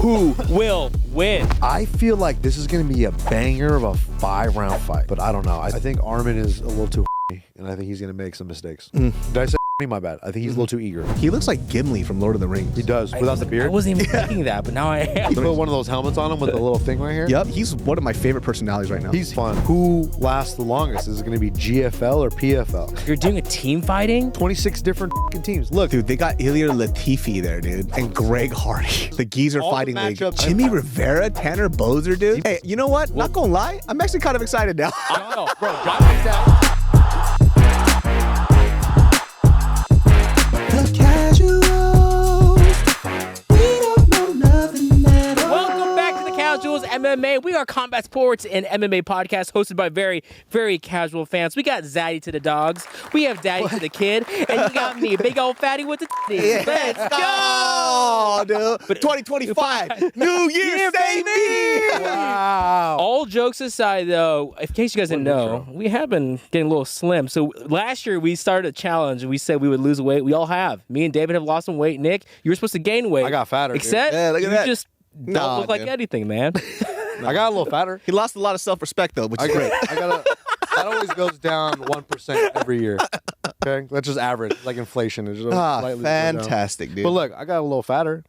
who will win? I feel like this is going to be a banger of a 5-round fight, but I don't know. I think Arman is a little too and I think he's going to make some mistakes. Did I say my bad? I think he's a little too eager. He looks like Gimli from Lord of the Rings. He does, without the beard. I wasn't even thinking that, but now I am. You put one of those helmets on him with a little thing right here? Yep, he's one of my favorite personalities right now. He's fun. Who lasts the longest? Is it going to be GFL or PFL? You're doing a team fighting? 26 different teams. Look, Dude, they got Ilir Latifi there, dude, and Greg Hardy. The Geezer All the fighting league. matchups- Jimmy Rivera, Tanner Bozer, dude. Hey, you know what? Not gonna lie, I'm actually kind of excited now. I know, bro. Welcome back to the Casuals MMA. We are combat sports and MMA podcast hosted by very, very casual fans. We got Zaddy to the dogs. We have Daddy to the kid. And you got me, big old fatty with the titties. Let's go! Oh, dude. 2025. New Year, say me! wow. All jokes aside, though, in case you guys didn't know, we have been getting a little slim. So last year, we started a challenge, and we said we would lose weight. We all have. Me and David have lost some weight. Nick, you were supposed to gain weight. I got fatter. Except Yeah, look at you that. just don't look like anything, man. I got a little fatter. He lost a lot of self-respect, though, which is great. That always goes down 1% every year. Okay, that's just average, like inflation. It's just slightly goes down. Fantastic, dude. But look, I got a little fatter.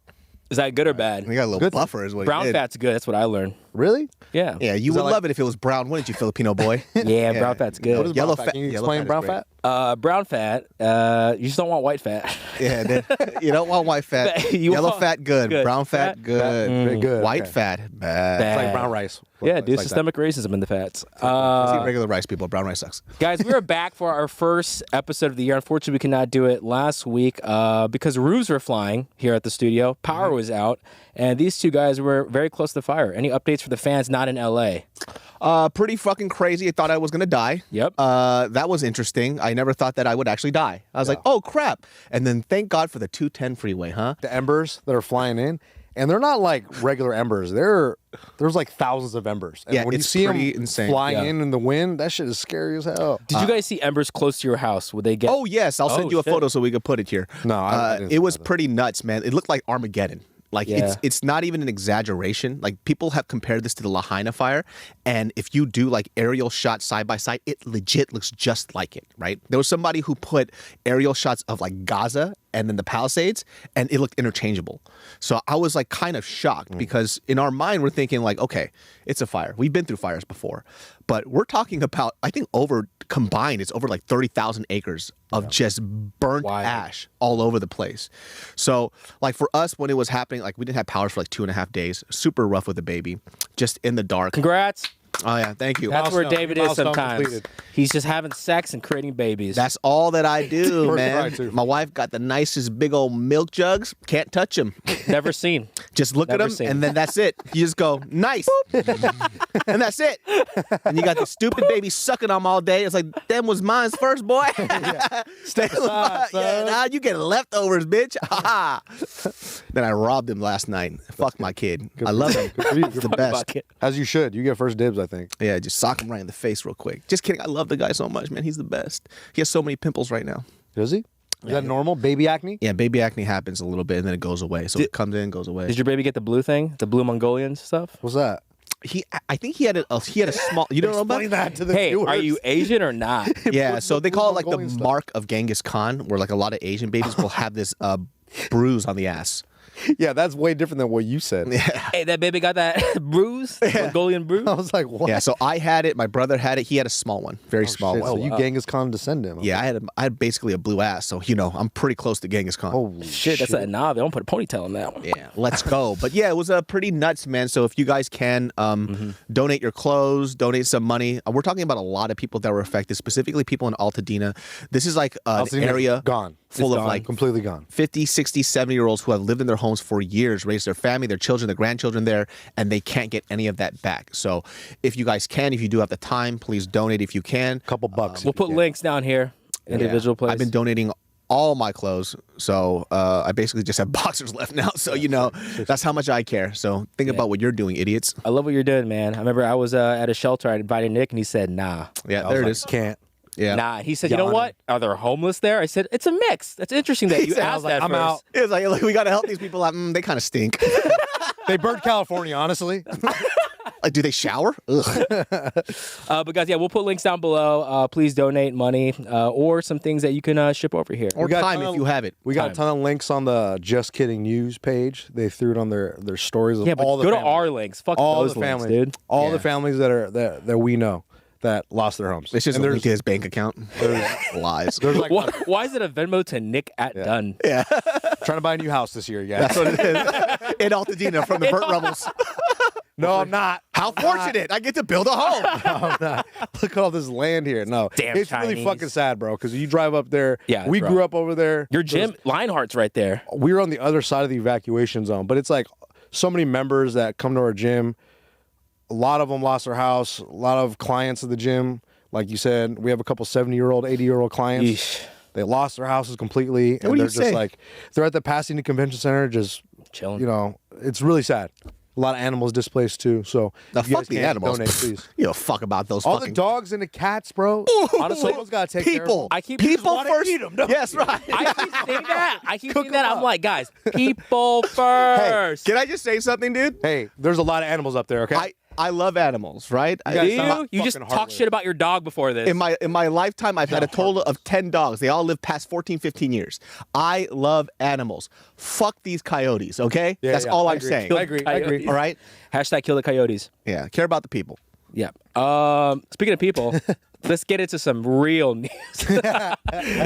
Is that good or bad? We got a little Good. buffer is what Brown he did. fat's good. That's what I learned. Really? Yeah. Yeah, you Is that would love it if it was brown, wouldn't you, Filipino boy? Yeah, brown fat's What good. is Yellow brown fat- Can you yellow explain fat is brown great. fat? Brown fat, you just don't want white fat. Yeah, you don't want white fat. You Yellow want- fat, good. good. Brown fat, Fat? good. Very good. White Okay. fat, bad. Bad. It's like brown rice. Yeah, It's dude, like systemic racism in the fats. Let's eat regular rice, people. Brown rice sucks. Guys, we are back for our first episode of the year. Unfortunately, we could not do it last week because roofs were flying here at the studio. Power was out, and these two guys were very close to the fire. Any updates for the fans not in LA? Pretty fucking crazy. I thought I was gonna die. Yep. That was interesting. I never thought that I would actually die. I was like, oh crap. And then thank God for the 210 freeway, huh? The embers that are flying in, and they're not like regular embers. There's like thousands of embers. And Yeah, when you it's see them pretty insane. flying Yeah. in the wind, that shit is scary as hell. Did you guys see embers close to your house? Would they get? Oh yes, I'll send Oh, you a shit. photo so we could put it here. No, I didn't see it was that. pretty nuts, man. It looked like Armageddon. Like Yeah. it's not even an exaggeration. Like people have compared this to the Lahaina fire, and if you do like aerial shots side by side, it legit looks just like it, right? There was somebody who put aerial shots of like Gaza and then the Palisades, and it looked interchangeable. So I was like kind of shocked because in our mind we're thinking like, okay, it's a fire. We've been through fires before, but we're talking about I think combined it's over like 30,000 acres of just burnt Wild. ash all over the place. So like for us when it was happening, like we didn't have power for like 2.5 days. Super rough with the baby, just in the dark. Congrats. Oh yeah, thank you. That's where Milestone- David is milestone sometimes. completed. He's just having sex and creating babies. That's all that I do, First man. try, too. My wife got the nicest big old milk jugs. Can't touch them. Never seen. Just look Never at them, seen. and then that's it. You just go, nice. And that's it. And you got the stupid baby sucking on them all day. It's like, them was mine's first, boy. Stay aside, Yeah, son. now you get leftovers, bitch. Then I robbed him last night. Fuck my kid. I love him. for you. He's the Good best. Bucket. As you should. You get first dibs, I think. Yeah, just sock him right in the face real quick. Just kidding. I love the guy so much, man. He's the best. He has so many pimples right now. Does he? Is that normal? Baby acne? Yeah, baby acne happens a little bit and then it goes away. So it comes in, goes away. Did your baby get the blue thing? The blue Mongolian stuff? What's that? I think he had a small. You don't know about Explain that to the Hey, viewers. are you Asian or not? Yeah, so they call it like the Mongolian stuff. mark of Genghis Khan, where like a lot of Asian babies will have this bruise on the ass. Yeah, that's way different than what you said. Hey, that baby got that bruise? Mongolian bruise? I was like, what? Yeah, so I had it. My brother had it. He had a small one, very small Shit, one. so you Genghis Khan descendant. Yeah, I had basically a blue ass, so I'm pretty close to Genghis Khan. Holy Shit, that's a knob. Don't put a ponytail on that one. Yeah, let's go. But yeah, it was pretty nuts, man. So if you guys can donate your clothes, donate some money. We're talking about a lot of people that were affected, specifically people in Altadena. This is like an Altadena's area gone. full It's of gone. like Completely gone. 50, 60, 70-year-olds who have lived in their homes for years, raised their family, their children, their grandchildren there, and they can't get any of that back. So if you guys can, if you do have the time, please donate if you can. Couple bucks. We'll put links down here. Individual place. I've been donating all my clothes, so I basically just have boxers left now. So that's how much I care. So think about what you're doing, idiots. I love what you're doing, man. I remember I was at a shelter. I invited Nick, and he said, nah. Yeah, I there it was is. like, Can't. Yeah. Nah. He said, you know Yawning. what? Are there homeless there? I said, it's a mix. That's interesting that you said, I asked was like, that I'm first. out. It was like, we got to help these people out. They kind of stink. They burned California, honestly. Like, do they shower? Ugh. But guys, yeah, we'll put links down below. Please donate money or some things that you can ship over here. Or time if you have it. We got a ton of links on the Just Kidding News page. They threw it on their stories of Yeah, but all the go families. to our links. Fuck all those the links, families, dude. all Yeah. the families that we know that lost their homes. It's just And a link to his bank account. Lies. there's like Why is it a Venmo to Nick at Dunn? Yeah. trying to buy a new house this year, guys. That's what it is. In Altadena from the Burt Rebels. No, I'm not. How fortunate. I get to build a home. No, I'm not. Look at all this land here. No, Damn it's really Chinese. fucking sad, bro. Because you drive up there. Yeah, we bro. grew up over there. Your gym, Lionheart's right there. We were on the other side of the evacuation zone, but it's like so many members that come to our gym. A lot of them lost their house. A lot of clients of the gym, like you said, we have a couple 70-year-old, 80-year-old clients. Yeesh. They lost their houses completely, and what do they're you just say? like they're at the Pasadena Convention Center, just Chilling. you know, it's really sad. A lot of animals displaced too. So Now, if you fuck guys the can animals. donate, please. You don't fuck about those All fucking the dogs and the cats, bro. Honestly, Someone's gotta take care of people. them. I keep people wanna first. eat 'em, don't Yes, right. I keep saying that. I keep Cook saying that. 'em I'm up. like, guys, people first. Can I just say something, dude? Hey, there's a lot of animals up there. Okay. I love animals, right? You guys sound You, you just fucking talk heartless. shit about your dog before this. In my lifetime, I've had a total of 10 dogs. They all live past 14, 15 years. I love animals. Fuck these coyotes, okay? Yeah, That's yeah, all I I'm agree. saying. I agree. I agree. All right? Hashtag kill the coyotes. Yeah, care about the people. Yeah. Speaking of people, let's get into some real news.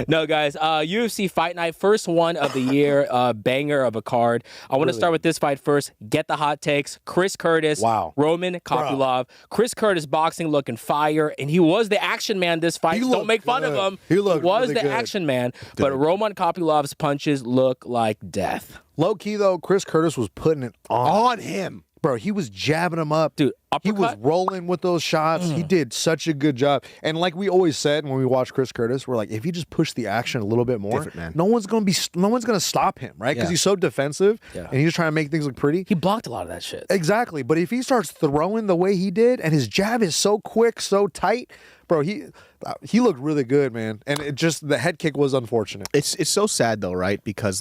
No, guys. UFC Fight Night, first one of the year, banger of a card. I want to start with this fight first. Get the hot takes. Chris Curtis, Wow. Roman Kopylov. Chris Curtis boxing looking fire, and he was the action man this fight. He Don't looked make fun of good. him. He looked was really the good. action man, but Roman Kopylov's punches look like death. Low key though, Chris Curtis was putting it on him. Bro, he was jabbing him up. Dude, he was uppercut? rolling with those shots. He did such a good job. And like we always said when we watch Chris Curtis, we're like, if you just push the action a little bit more, Different, man. no one's gonna stop him, right? Because Yeah. he's so defensive Yeah. and he's trying to make things look pretty. He blocked a lot of that shit. Exactly. But if he starts throwing the way he did, and his jab is so quick, so tight, bro, he looked really good, man. And it just the head kick was unfortunate. It's so sad though, right? Because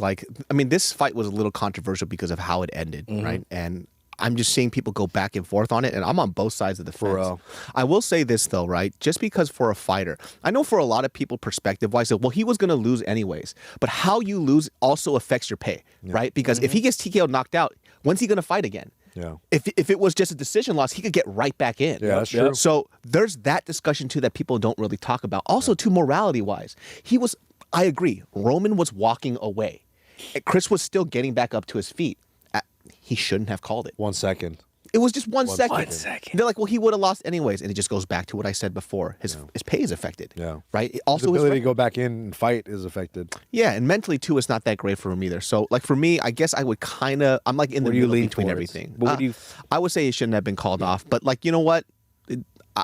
this fight was a little controversial because of how it ended, Mm-hmm. right? And I'm just seeing people go back and forth on it, and I'm on both sides of the fence. real. I will say this though, right? Just because for a fighter, I know for a lot of people, perspective-wise, well, he was going to lose anyways. But how you lose also affects your pay, right? Because if he gets TKO knocked out, when's he going to fight again? Yeah. If it was just a decision loss, he could get right back in. Yeah, that's true. So there's that discussion too that people don't really talk about. Also, too, morality-wise, I agree. Roman was walking away. Chris was still getting back up to his feet. He shouldn't have called it. 1 second. It was just 1 second. 1 second. They're like, well, he would have lost anyways. And it just goes back to what I said before. His pay is affected. Yeah. Right? His Also, his ability to go back in and fight is affected. yeah, and mentally too, it's not that great for him either. So, like for me, I guess I would I'm like in the Where do you middle lean between towards? everything. What would you- I would say it shouldn't have been called off, but like you know what,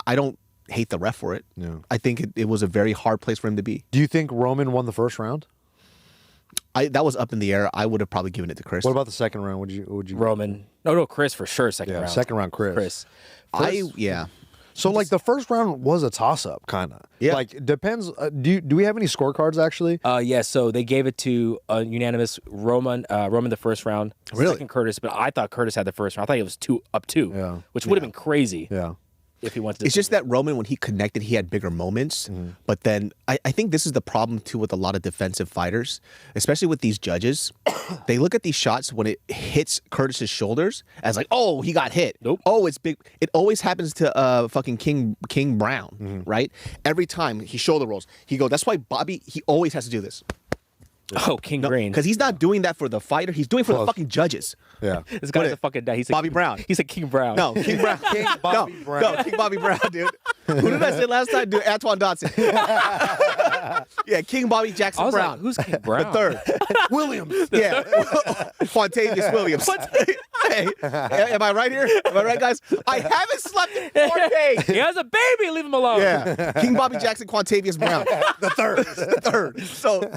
I don't hate the ref for it. Yeah. I think it was a very hard place for him to be. Do you think Roman won the first round? That was up in the air. I would have probably given it to Chris. What about the second round? Would you? Roman. No, Chris for sure. Second round. Second round, Chris. Yeah. So like the first round was a toss up, kind of. Yeah. Like it depends. Do we have any scorecards actually? Yeah, so they gave it to a unanimous Roman the first round. Really? Second Curtis, but I thought Curtis had the first round. I thought it was 2-2, Yeah. which would have been crazy Yeah. if he went to. It's just that Roman, when he connected, he had bigger moments. But then I think this is the problem too with a lot of defensive fighters, especially with these judges. They look at these shots when it hits Curtis's shoulders as like, oh, he got hit. Nope. Oh, it's big. It always happens to fucking King Brown, right? Every time he shoulder rolls, he goes. That's why Bobby, he always has to do this. Oh, King Green. Because he's not doing that for the fighter. He's doing it for the fucking judges. Yeah. This guy's a fucking guy. He's Bobby Brown. He's a King Brown. No, King Brown. King Bobby Brown. No, King Bobby Brown, dude. Who did I say last time? Dude, Antoine Dotson. Yeah, King Bobby I Jackson was Brown. like, who's King Brown? Third. Williams. Yeah. Quantavious Williams. Hey, am I right here? Am I right, guys? I haven't slept in 4 days. He has a baby. Leave him alone. Yeah. King Bobby Jackson, Quantavious Brown. The third. So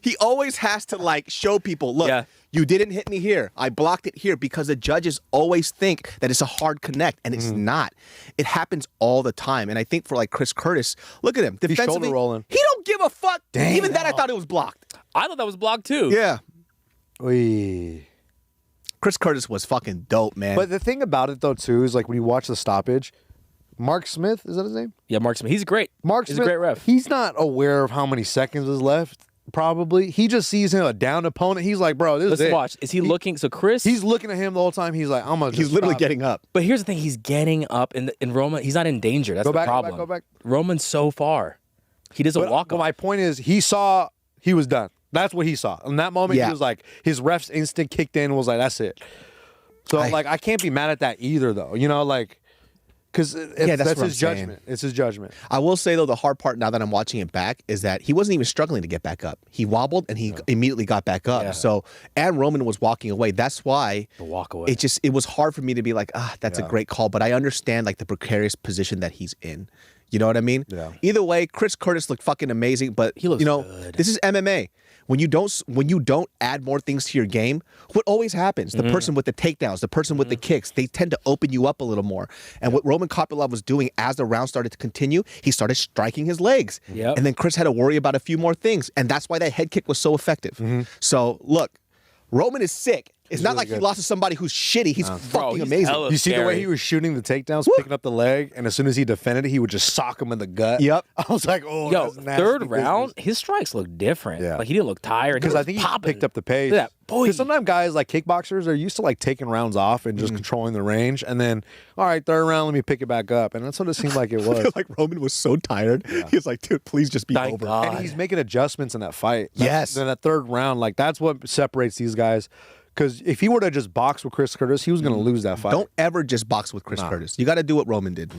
he always has to like show people, look, Yeah. you didn't hit me here. I blocked it here because the judges always think that it's a hard connect, and it's not. It happens all the time. And I think for like Chris Curtis, look at him. Defensively, shoulder rolling. he don't give a fuck. Damn. Even that I thought it was blocked. I thought that was blocked too. Yeah. Oy. Chris Curtis was fucking dope, man. But the thing about it though too is like when you watch the stoppage, Mark Smith, is that his name? Yeah, Mark Smith. He's great. He's Smith, a great ref. He's not aware of how many seconds is left. Probably he just sees him a down opponent. He's like, bro, this Let's is it. watch. Is he looking? So Chris, He's looking at him the whole time. He's like, I'm gonna. He's literally getting up. But here's the thing: he's getting up, and in Roman, he's not in danger. That's Go the back, problem. go back. Roman's so far. He doesn't walk But up. my point is, he saw he was done. That's what he saw. In that moment, Yeah. he was like, his ref's instinct kicked in and was like, that's it. So like, I can't be mad at that either, though. You know, like, because that's what I'm his saying. judgment. It's his judgment. I will say though, the hard part now that I'm watching it back is that he wasn't even struggling to get back up. He wobbled and he immediately got back up. Yeah. So and Roman was walking away. That's why The walk away. it was hard for me to be like, that's a great call. But I understand like the precarious position that he's in. You know what I mean? Yeah. Either way, Chris Curtis looked fucking amazing. But He looks you know, good. this is MMA. When you don't add more things to your game, what always happens? The person with the takedowns, the person with the kicks, they tend to open you up a little more. And what Roman Kopylov was doing as the round started to continue, he started striking his legs. Yep. And then Chris had to worry about a few more things. And that's why that head kick was so effective. So look, Roman is sick. It's not really like he good. lost to somebody who's shitty. He's fucking he's amazing. hella You see the way scary. he was shooting the takedowns, picking up the leg, and as soon as he defended it, he would just sock him in the gut. Yep. I was like, oh, Yo, that's nasty third business. round, his strikes look different. Yeah. Like he didn't look tired. Because I think he picked up the pace. Look at that. Boy. Because sometimes guys like kickboxers are used to like taking rounds off and just controlling the range, and then, all right, third round, let me pick it back up, and that's what it seemed like it I was. feel like Roman was so tired. He was like, dude, please just be Thank over. God. And he's making adjustments in that fight. Yes. In that third round, like that's what separates these guys. Because if he were to just box with Chris Curtis, he was going to lose that fight. Don't ever just box with Chris Curtis. You got to do what Roman did.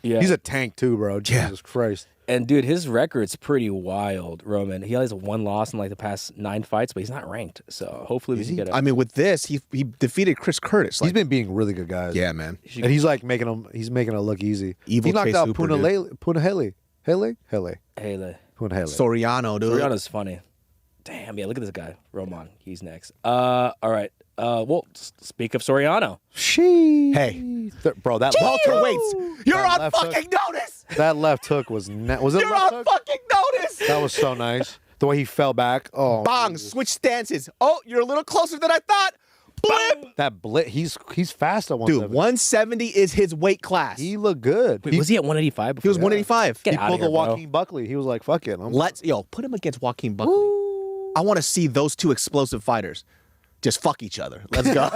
Yeah. He's a tank too, bro. Jesus Christ. And dude, his record's pretty wild, Roman. He has one loss in like the past 9 fights, but he's not ranked. So hopefully we can get it. I mean, with this, he defeated Chris Curtis. He's Like, been being really good guys. yeah, man. And he's like making it look easy. Evil he knocked Chase out Super, Punahele. Punahele. Hele. Soriano, dude. Rihanna's funny. Damn, yeah, look at this guy. Roman. He's next. All right. Well, speak of Soriano. Hey. Bro, that Welterweights, you're That on left hook. fucking notice. that left hook was was it a You're left on hook? fucking notice. That was so nice. The way he fell back. Oh, Bong, switch stances. Oh, you're a little closer than I thought. Blip. that blit. He's fast at Dude, 170. 170 is his weight class. He looked good. Wait, was he at 185 before? He was 185. Get He out pulled of here, the Joaquin Buckley. He was like, "Fuck it." Put him against Joaquin Buckley. I want to see those two explosive fighters just fuck each other. Let's go.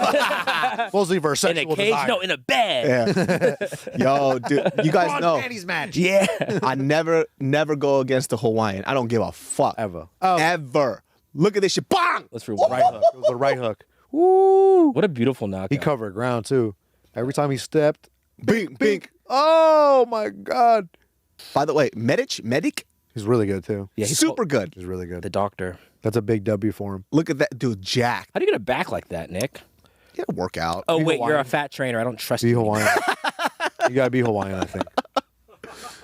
Mostly for In a sexual cage? desire. No, in a bed. Yo, dude, you guys know. match. Yeah. I never go against the Hawaiian. I don't give a fuck. Ever. Ever. Look at this shit. Bang! Let's roll. Right hook. It was the right hook. Woo! What a beautiful knockout. He covered ground too. Every time he stepped, bink, bink. Oh my God. By the way, Medic, He's really good too. Yeah, he's super good. He's really the good. doctor. That's a big W for him. Look at that dude, jacked. How do you get a back like that, Nick? He had a workout. Oh, Be wait, you're a Hawaiian. fat trainer. I don't trust Be you. Hawaiian. You gotta be Hawaiian, I think.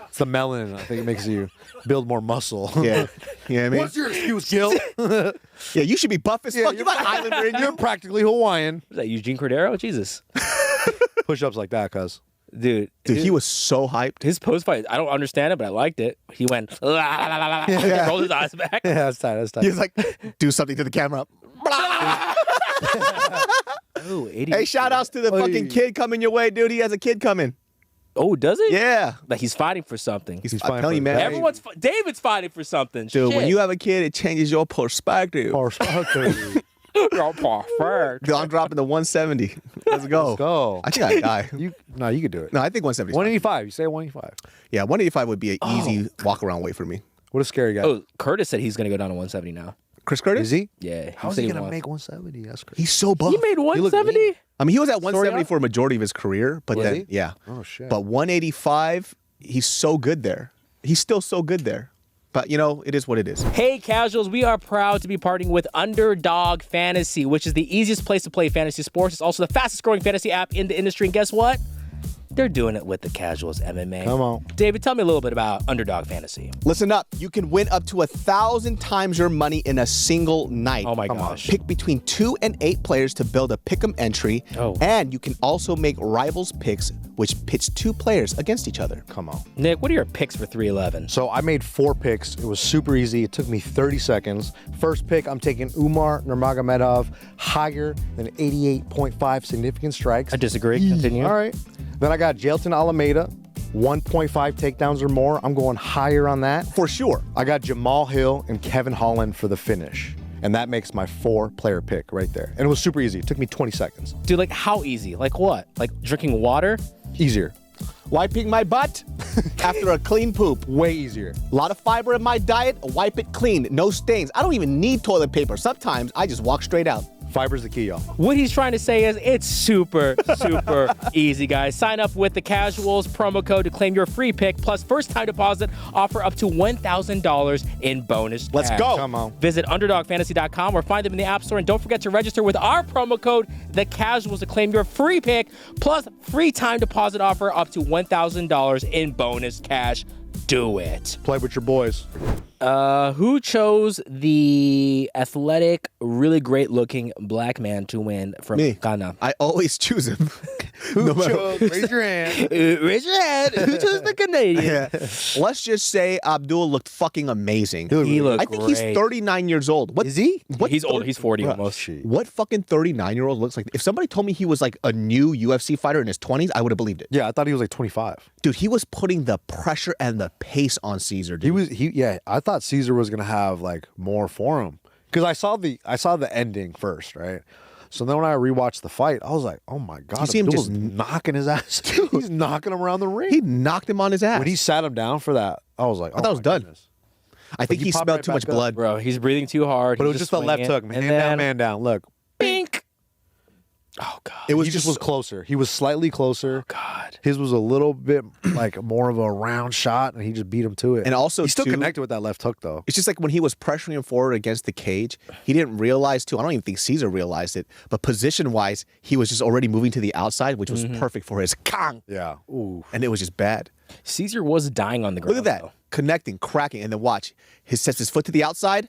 It's the melanin. I think it makes you build more muscle. Yeah. You know what I mean? What's your excuse, Gil? Yeah, you should be buff as fuck. You got Islander in You're you. practically Hawaiian. Was that Eugene Cordero? Jesus. Push-ups like that, cuz. Dude, Dude, he was so hyped. his post fight, I don't understand it, but I liked it. He went, rolled his eyes back. Yeah, that's tight. That's tight. He was like, do something to the camera. Oh, 80. Hey, shout outs to the fucking kid coming your way, dude. He has a kid coming. Oh, does he? Yeah. Like he's fighting for something. He's I'm fine telling for you, man. that. Everyone's, David's fighting for something. Dude, when Shit. you have a kid, it changes your perspective. Perfect. You're perfect. Dude, I'm dropping the 170. Let's go. Let's go. I think I die. You could do it. No, I think 170. 185. You say 185. Yeah, 185 would be an easy walk around weight for me. What a scary guy. Oh, Curtis said he's going to go down to 170 now. Chris Curtis? Is he? Yeah. How's said he gonna wants- make 170? That's crazy. He's so buff. He made looked 170? I mean, he was at 170 Soriano? for a majority of his career, but Was then, he? yeah. Oh, shit. But 185, he's so good there. He's still so good there. But, you know, it is what it is. Hey, casuals, we are proud to be partnering with Underdog Fantasy, which is the easiest place to play fantasy sports. It's also the fastest growing fantasy app in the industry. And guess what? They're doing it with the Casuals MMA. Come on. David, tell me a little bit about Underdog Fantasy. Listen up. You can win up to 1,000 times your money in a single night. Oh my gosh. Pick between 2 and 8 players to build a pick'em entry. Oh. And you can also make rivals picks, which pits 2 players against each other. Come on. Nick, what are your picks for 311? So I made 4 picks. It was super easy. It took me 30 seconds. First pick, I'm taking Umar Nurmagomedov higher than 88.5 significant strikes. I disagree. Continue. All right. Then I got Jailton Almeida, 1.5 takedowns or more. I'm going higher on that. For sure. I got Jamal Hill and Kevin Holland for the finish. And that makes my 4-player pick right there. And it was super easy. It took me 20 seconds. Dude, like how easy? Like what? Like drinking water? Easier. Wiping my butt after a clean poop. Way easier. A lot of fiber in my diet. Wipe it clean. No stains. I don't even need toilet paper. Sometimes I just walk straight out. Fiber's the key, y'all. What he's trying to say is it's super, super easy, guys. Sign up with the Casuals promo code to claim your free pick, plus first-time deposit offer up to $1,000 in bonus Let's cash. go. Come on. Visit UnderdogFantasy.com or find them in the App Store. And don't forget to register with our promo code, The Casuals, to claim your free pick, plus free time deposit offer up to $1,000 in bonus cash. Do it. Play with your boys. Who chose the athletic, really great-looking black man to win from Me. Ghana? I always choose him. Raise your hand. Raise your hand. Who chose the Canadian? Yeah. Let's just say Abdul looked fucking amazing. He looked I think he's great. 39 years old. What Is he? What He's old. He's 40 almost. What fucking 39-year-old looks like? If somebody told me he was like a new UFC fighter in his 20s, I would have believed it. Yeah, I thought he was like 25. Dude, he was putting the pressure and the pace on César, dude. I thought César was gonna have like more for him. Because I saw the ending first, right? So then when I rewatched the fight, I was like, oh my God, you see him Abdul's just knocking his ass. He's knocking him around the ring. He knocked him on his ass. When he sat him down for that, I was like, I thought it was done. I think he he popped smelled right too much back up. blood. Bro, he's breathing too hard. But it He's was just the left swinging, hook, and man down. Look, bink. Oh God. It was he just was closer. He was slightly closer. God. His was a little bit like more of a round shot, and he just beat him to it. And also, he still too, connected with that left hook, though. It's just like when he was pressuring him forward against the cage, he didn't realize too. I don't even think César realized it, but position-wise, he was just already moving to the outside, which was perfect for his kang. Yeah. Ooh. And it was just bad. César was dying on the ground. Look at that. though. Connecting, cracking, and then watch. He sets his foot to the outside.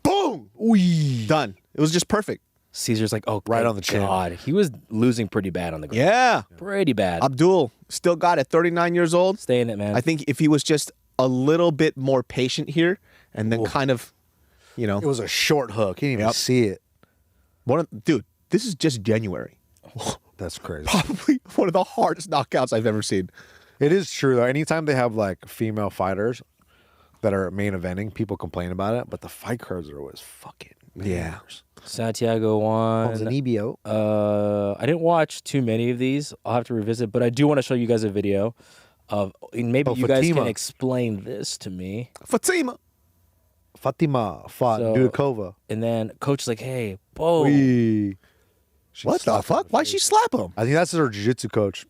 Boom! Ooh. Done. It was just perfect. Cesar's like, oh, Right thank on the chin. God. He was losing pretty bad on the ground. Yeah. Pretty bad. Abdul still got it. 39 years old. Stay in it, man. I think if he was just a little bit more patient here and then kind of, you know. It was a short hook. He didn't even see it. Dude, this is just January. That's crazy. Probably one of the hardest knockouts I've ever seen. It is true, though. Anytime they have like female fighters that are main eventing, people complain about it, but the fight cards are always fucking bangers. Santiago won. Ponzinibbio. I didn't watch too many of these. I'll have to revisit, but I do want to show you guys a video of, and maybe you guys Fatima. can explain this to me. Fatima fought So- Dudakova. And then coach is like, hey, boom. Wee. She What the slapped fuck? him. Why'd she slap him? I think that's her jiu-jitsu coach.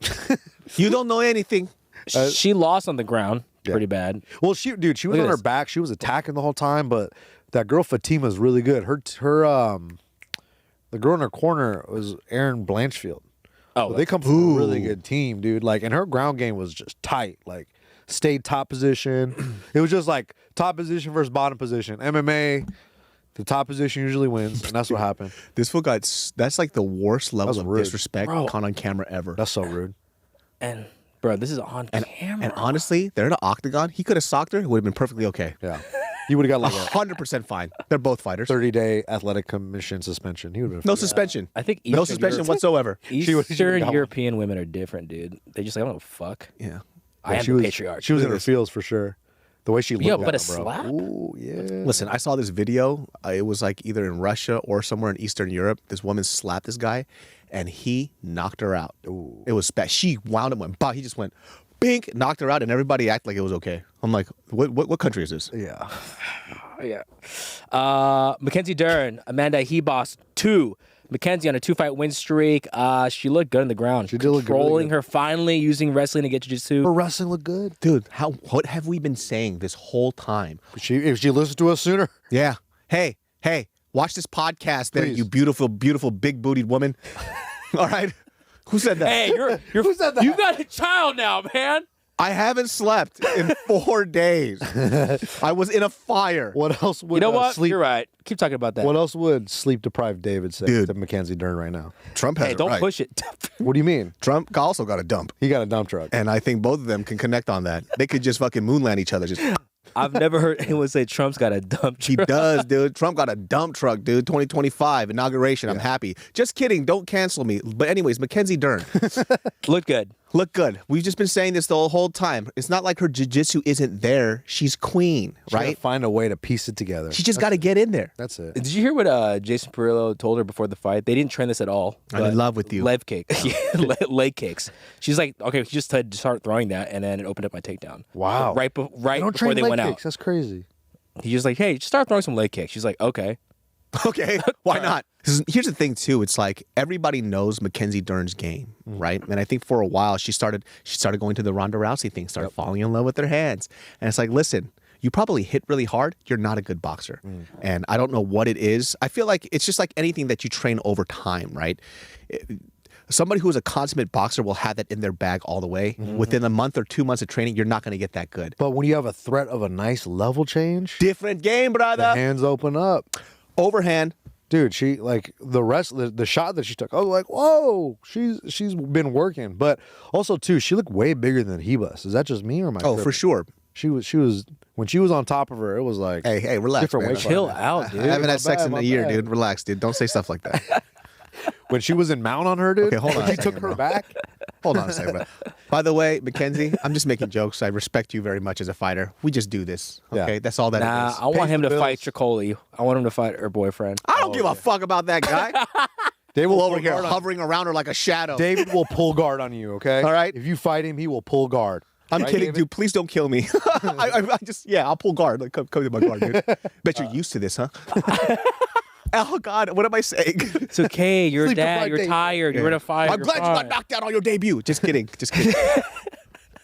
You don't know anything. She lost on the ground pretty bad. Well, she was Look at on her this. back. She was attacking the whole time, but that girl Fatima's really good. The girl in her corner was Erin Blanchfield. Oh, So they come from a really good team, dude. Like, and her ground game was just tight. Like, stayed top position. It was just like top position versus bottom position. MMA, the top position usually wins, and that's what happened. This fool that's like the worst level That's of rude. disrespect Bro. caught on camera ever. That's so rude. And, bro, this is on camera. And honestly, they're in an octagon. He could have socked her. It would have been perfectly okay. Yeah, he would have got like a 100% fine. They're both fighters. 30-day athletic commission suspension. He would have No suspension. I think No Eastern suspension Europe- whatsoever. She would've Eastern got one. European women are different, dude. They just like, I don't know, fuck. Yeah. I am she the was, patriarch. She was Look in at her this. feels for sure. The way she looked Yo, at but a him, bro. slap? Ooh, yeah. Listen, I saw this video. It was like either in Russia or somewhere in Eastern Europe. This woman slapped this guy, and he knocked her out. Ooh. It was bad. She wound up, went, bah, he just went, bink, knocked her out, and everybody acted like it was okay. I'm like, what country is this? Yeah. Yeah. Mackenzie Dern, Amanda Hebos 2. Mackenzie on a 2-fight win streak. She looked good on the ground. She did look really Controlling good. her, finally using wrestling to get jiu-jitsu. Her wrestling looked good. Dude, what have we been saying this whole time? If she listened to us sooner, Yeah. Hey, watch this podcast there, Please. you beautiful, beautiful, big-bootied woman. All right? Who said that? Hey, Who said that? You got a child now, man. I haven't slept in 4 days. I was in a fire. What else would You know what? sleep? You're right. Keep talking about that. What else would sleep-deprived David say Dude. to Mackenzie Dern right now? Trump has Hey, it don't right. push it. What do you mean? Trump also got a dump. He got a dump truck. And I think both of them can connect on that. They could just fucking moonland each other. Just I've never heard anyone say Trump's got a dump He truck. does, dude. Trump got a dump truck, dude. 2025 inauguration. I'm happy. Just kidding. Don't cancel me. But anyways, Mackenzie Dern. Look good. Look good. We've just been saying this the whole time. It's not like her jiu-jitsu isn't there. She's queen, She gotta right? find a way to piece it together. She just got to get in there. That's it. Did you hear what Jason Perillo told her before the fight? They didn't train this at all. I'm in but love with you. Leg kick. Leg kicks. She's like, okay, she just had to start throwing that, and then it opened up my takedown. Wow. Right, They don't before train they leg went kicks. out. That's crazy. He's just like, hey, just start throwing some leg kicks. She's like, okay. Okay, why not? 'Cause here's the thing too. It's like everybody knows Mackenzie Dern's game, right? And I think for a while she started going to the Ronda Rousey thing, started falling in love with her hands. And it's like, listen, you probably hit really hard. You're not a good boxer. And I don't know what it is. I feel like it's just like anything that you train over time, right? Somebody who is a consummate boxer will have that in their bag all the way. Within a month or 2 months of training, you're not going to get that good. But when you have a threat of a nice level change, Different game, brother. the hands open up. Overhand. Dude, she like the shot that she took. I was like, whoa, she's been working. But also too, she looked way bigger than Ribas. Is that just me or am I? Oh, tripping? for sure. She was when she was on top of her. It was like, Hey, relax, different man. weight Chill class. out, dude. I haven't My had sex bad, in my a year, bad. dude. Relax, dude. Don't say stuff like that. When she was in mount on her, dude. Okay, hold on a He took second, her bro. back. Hold on a second, bro. By the way, Mackenzie, I'm just making jokes. I respect you very much as a fighter. We just do this, okay? Yeah. That's all that it Nah, is. I want him to the fight Tricoli. I want him to fight her boyfriend. I don't give a fuck about that guy. David We'll will over pull here guard on- hovering around her like a shadow. David will pull guard on you. Okay. All right. If you fight him, he will pull guard. I'm Right, kidding, David? dude. Please don't kill me. I just, I'll pull guard. Like, come to my guard, dude. Bet you're used to this, huh? Oh, God. What am I saying? It's okay. You're Sleep dad. deprived You're David. tired. You're in a fight. I'm You're glad you fine. got knocked out on your debut. Just kidding. Just kidding.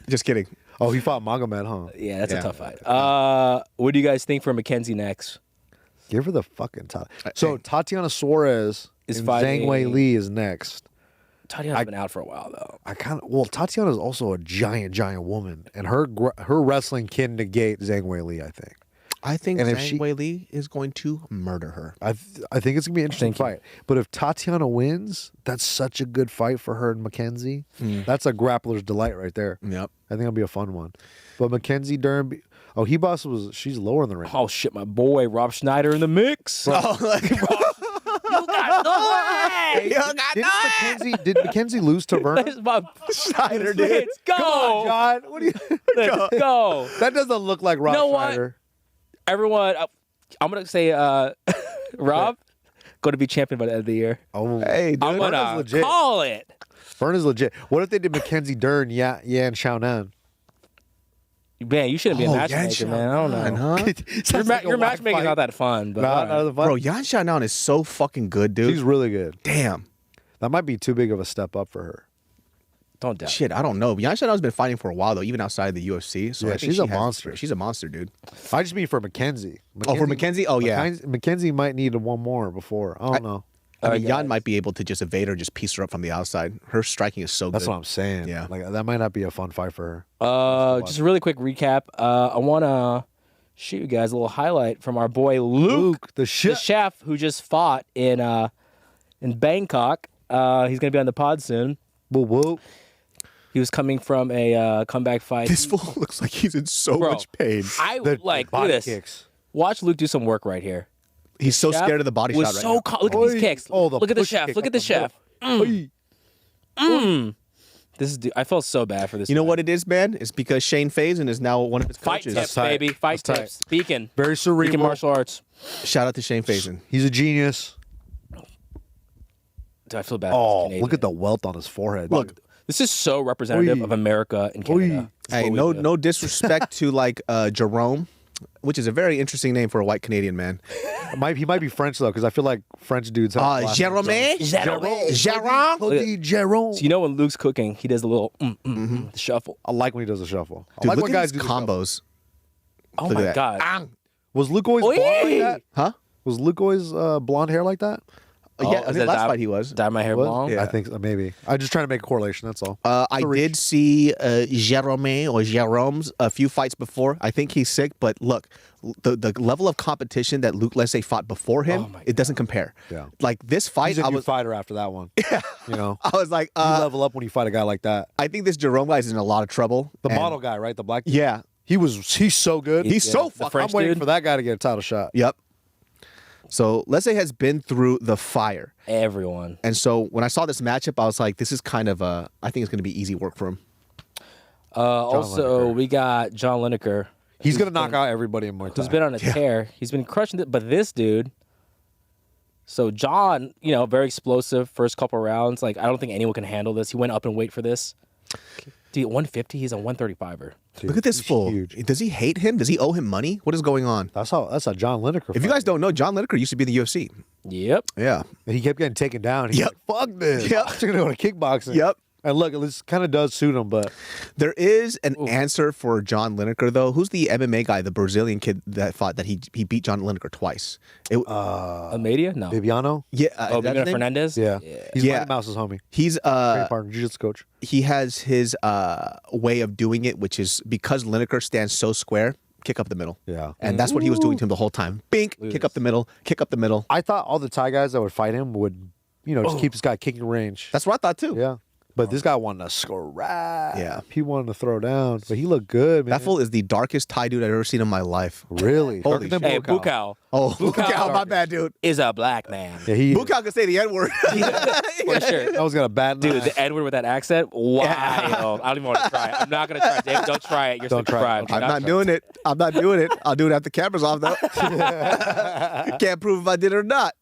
Just kidding. Oh, he fought Magomed, huh? Yeah, that's Yeah. a tough fight. What do you guys think for Mackenzie next? Give her the fucking top. So Tatiana Suarez Is and fighting- Zhang Wei Li is next. Tatiana's been out for a while, though. Tatiana is also a giant woman, and her wrestling can negate Zhang Wei Li, I think. I think And if Zhang she- Wei Li is going to murder her. I think it's gonna be an interesting Thank you. fight. But if Tatiana wins, that's such a good fight for her and Mackenzie. That's a grappler's delight right there. Yep. I think it'll be a fun one. But Mackenzie Dern, she's lower in the ring. Oh, shit, my boy, Rob Schneider in the mix. Oh, like, You got no way. you got Did Mackenzie lose to Vernon? That's my Schneider, dude. Let's go. Come on, John. What do you? Let's go. That doesn't look like Rob You know what? Schneider. Everyone, I'm going to say Rob, going to be champion by the end of the year. Oh, Hey, dude. I'm going Vernon's to legit. call it. Vernon's legit. What if they did Mackenzie Dern, Yan Xiaonan? Man, you shouldn't be a Oh, matchmaker, Yan man. I don't know. Huh? Your matchmaking's not that fun, but all Not right. out of the fun. Bro, Yan Xiaonan is so fucking good, dude. She's really good. Damn. That might be too big of a step up for her. Don't doubt. Shit, I don't know. Yan Xiaonan's been fighting for a while, though, even outside the UFC. So Yeah, I think she's a monster. She's a monster, dude. I just mean for Mackenzie. Oh, for Mackenzie? Oh, yeah. Mackenzie might need one more before. I don't know. I mean, Yan might be able to just evade her, just piece her up from the outside. Her striking is so good. That's what I'm saying. Yeah. Like that might not be a fun fight for her. Just a really quick recap. I want to show you guys a little highlight from our boy Luke, the the chef. chef who just fought in Bangkok. He's going to be on the pod soon. Whoa, whoa. He was coming from a comeback fight. This fool looks like he's in so Bro, much pain. I The like look body at this. kicks. Watch Luke do some work right here. He's so Chef scared of the body was shot right so now. look at these Oi. kicks. Oh, the Look at the push chef. kick Look up at the the chef. This is. I felt so bad for this. You know guy. what it is, man? It's because Shane Faison is now one of his Fight coaches. tips, tight. baby. Fight That's tight. tips. Beacon. Very Beacon cerebral. martial arts. Shout out to Shane Faison. He's a genius. Dude, I feel bad. Oh, for this look at the welt on his forehead. Look, This is so representative Oi. of America and Canada. That's Hey, what no, we do. no disrespect to like Jerome, which is a very interesting name for a white Canadian man. He might be French though, because I feel like French dudes have. last Jerome, names. Jerome. Claudie Jerome. So you know when Luke's cooking, he does the little the shuffle. I like when he does a shuffle. I Dude, like look when at guys his do the shuffle. combos. Oh Look my at that. god. Was Luke always Oi. blonde like that? Huh? Was Luke always blonde hair like that? Yeah, I is think that last fight he was. Dye my hair What? long? Yeah. I think maybe. I'm just trying to make a correlation. That's all. I did see Jerome's a few fights before. I think he's sick, but look, the level of competition that Luke Leslie fought before him, it doesn't compare. Yeah. Like this fight, He's a new fighter after that one. Yeah. You know, I was like, you level up when you fight a guy like that. I think this Jerome guy is in a lot of trouble. The And- model guy, right? The black. Yeah. He's so good. He's so fucking. I'm French waiting dude? for that guy to get a title shot. Yep. So Leslie has been through the fire. Everyone. And so when I saw this matchup, I was like, this is kind of I think it's going to be easy work for him. Also, Lineker. we got John Lineker. He's gonna knock out everybody in Muay Thai. Who's been on a tear. He's been crushing it. But this dude, so John, very explosive first couple rounds. Like, I don't think anyone can handle this. He went up in weight for this. Dude, 150, he's a 135er. Look at this he's fool. huge. Does he hate him? Does he owe him money? What is going on? That's a John Lineker. If you guys don't know, John Lineker used to be in the UFC. Yep. Yeah. and he kept getting taken down. He's Yep. like, "Fuck this! Yep. I'm just gonna go to kickboxing." Yep. And look, this kind of does suit him, but There is an answer for John Lineker, though. Who's the MMA guy, the Brazilian kid that fought that he beat John Lineker twice? Almeida? No. Bibiano. Yeah. Oh, is that his Viviano name? Fernandez? Yeah. He's Yeah. Mighty Mouse's homie. He's Training partner, jiu-jitsu coach. he has his way of doing it, which is because Lineker stands so square, kick up the middle. Yeah. And that's what he was doing to him the whole time. Bink, kick up the middle, kick up the middle. I thought all the Thai guys that would fight him would, just keep this guy kicking range. That's what I thought too. Yeah. But this guy wanted to scrap. Yeah. He wanted to throw down. But he looked good, man. That fool is the darkest Thai dude I've ever seen in my life. Really? Holy Darker than Hey, Buakaw. Bukau Oh, Bukau my bad, dude. is a black man. Yeah, he Bukau can say the N-word. For sure. I was gonna bat Dude, the Edward with that accent, wild. I don't even want to try it. I'm not going to try it. Dave, don't try it. You're Don't try it. subscribed. I'm not doing it. I'm not doing it. I'll do it after the camera's off, though. Can't prove if I did it or not.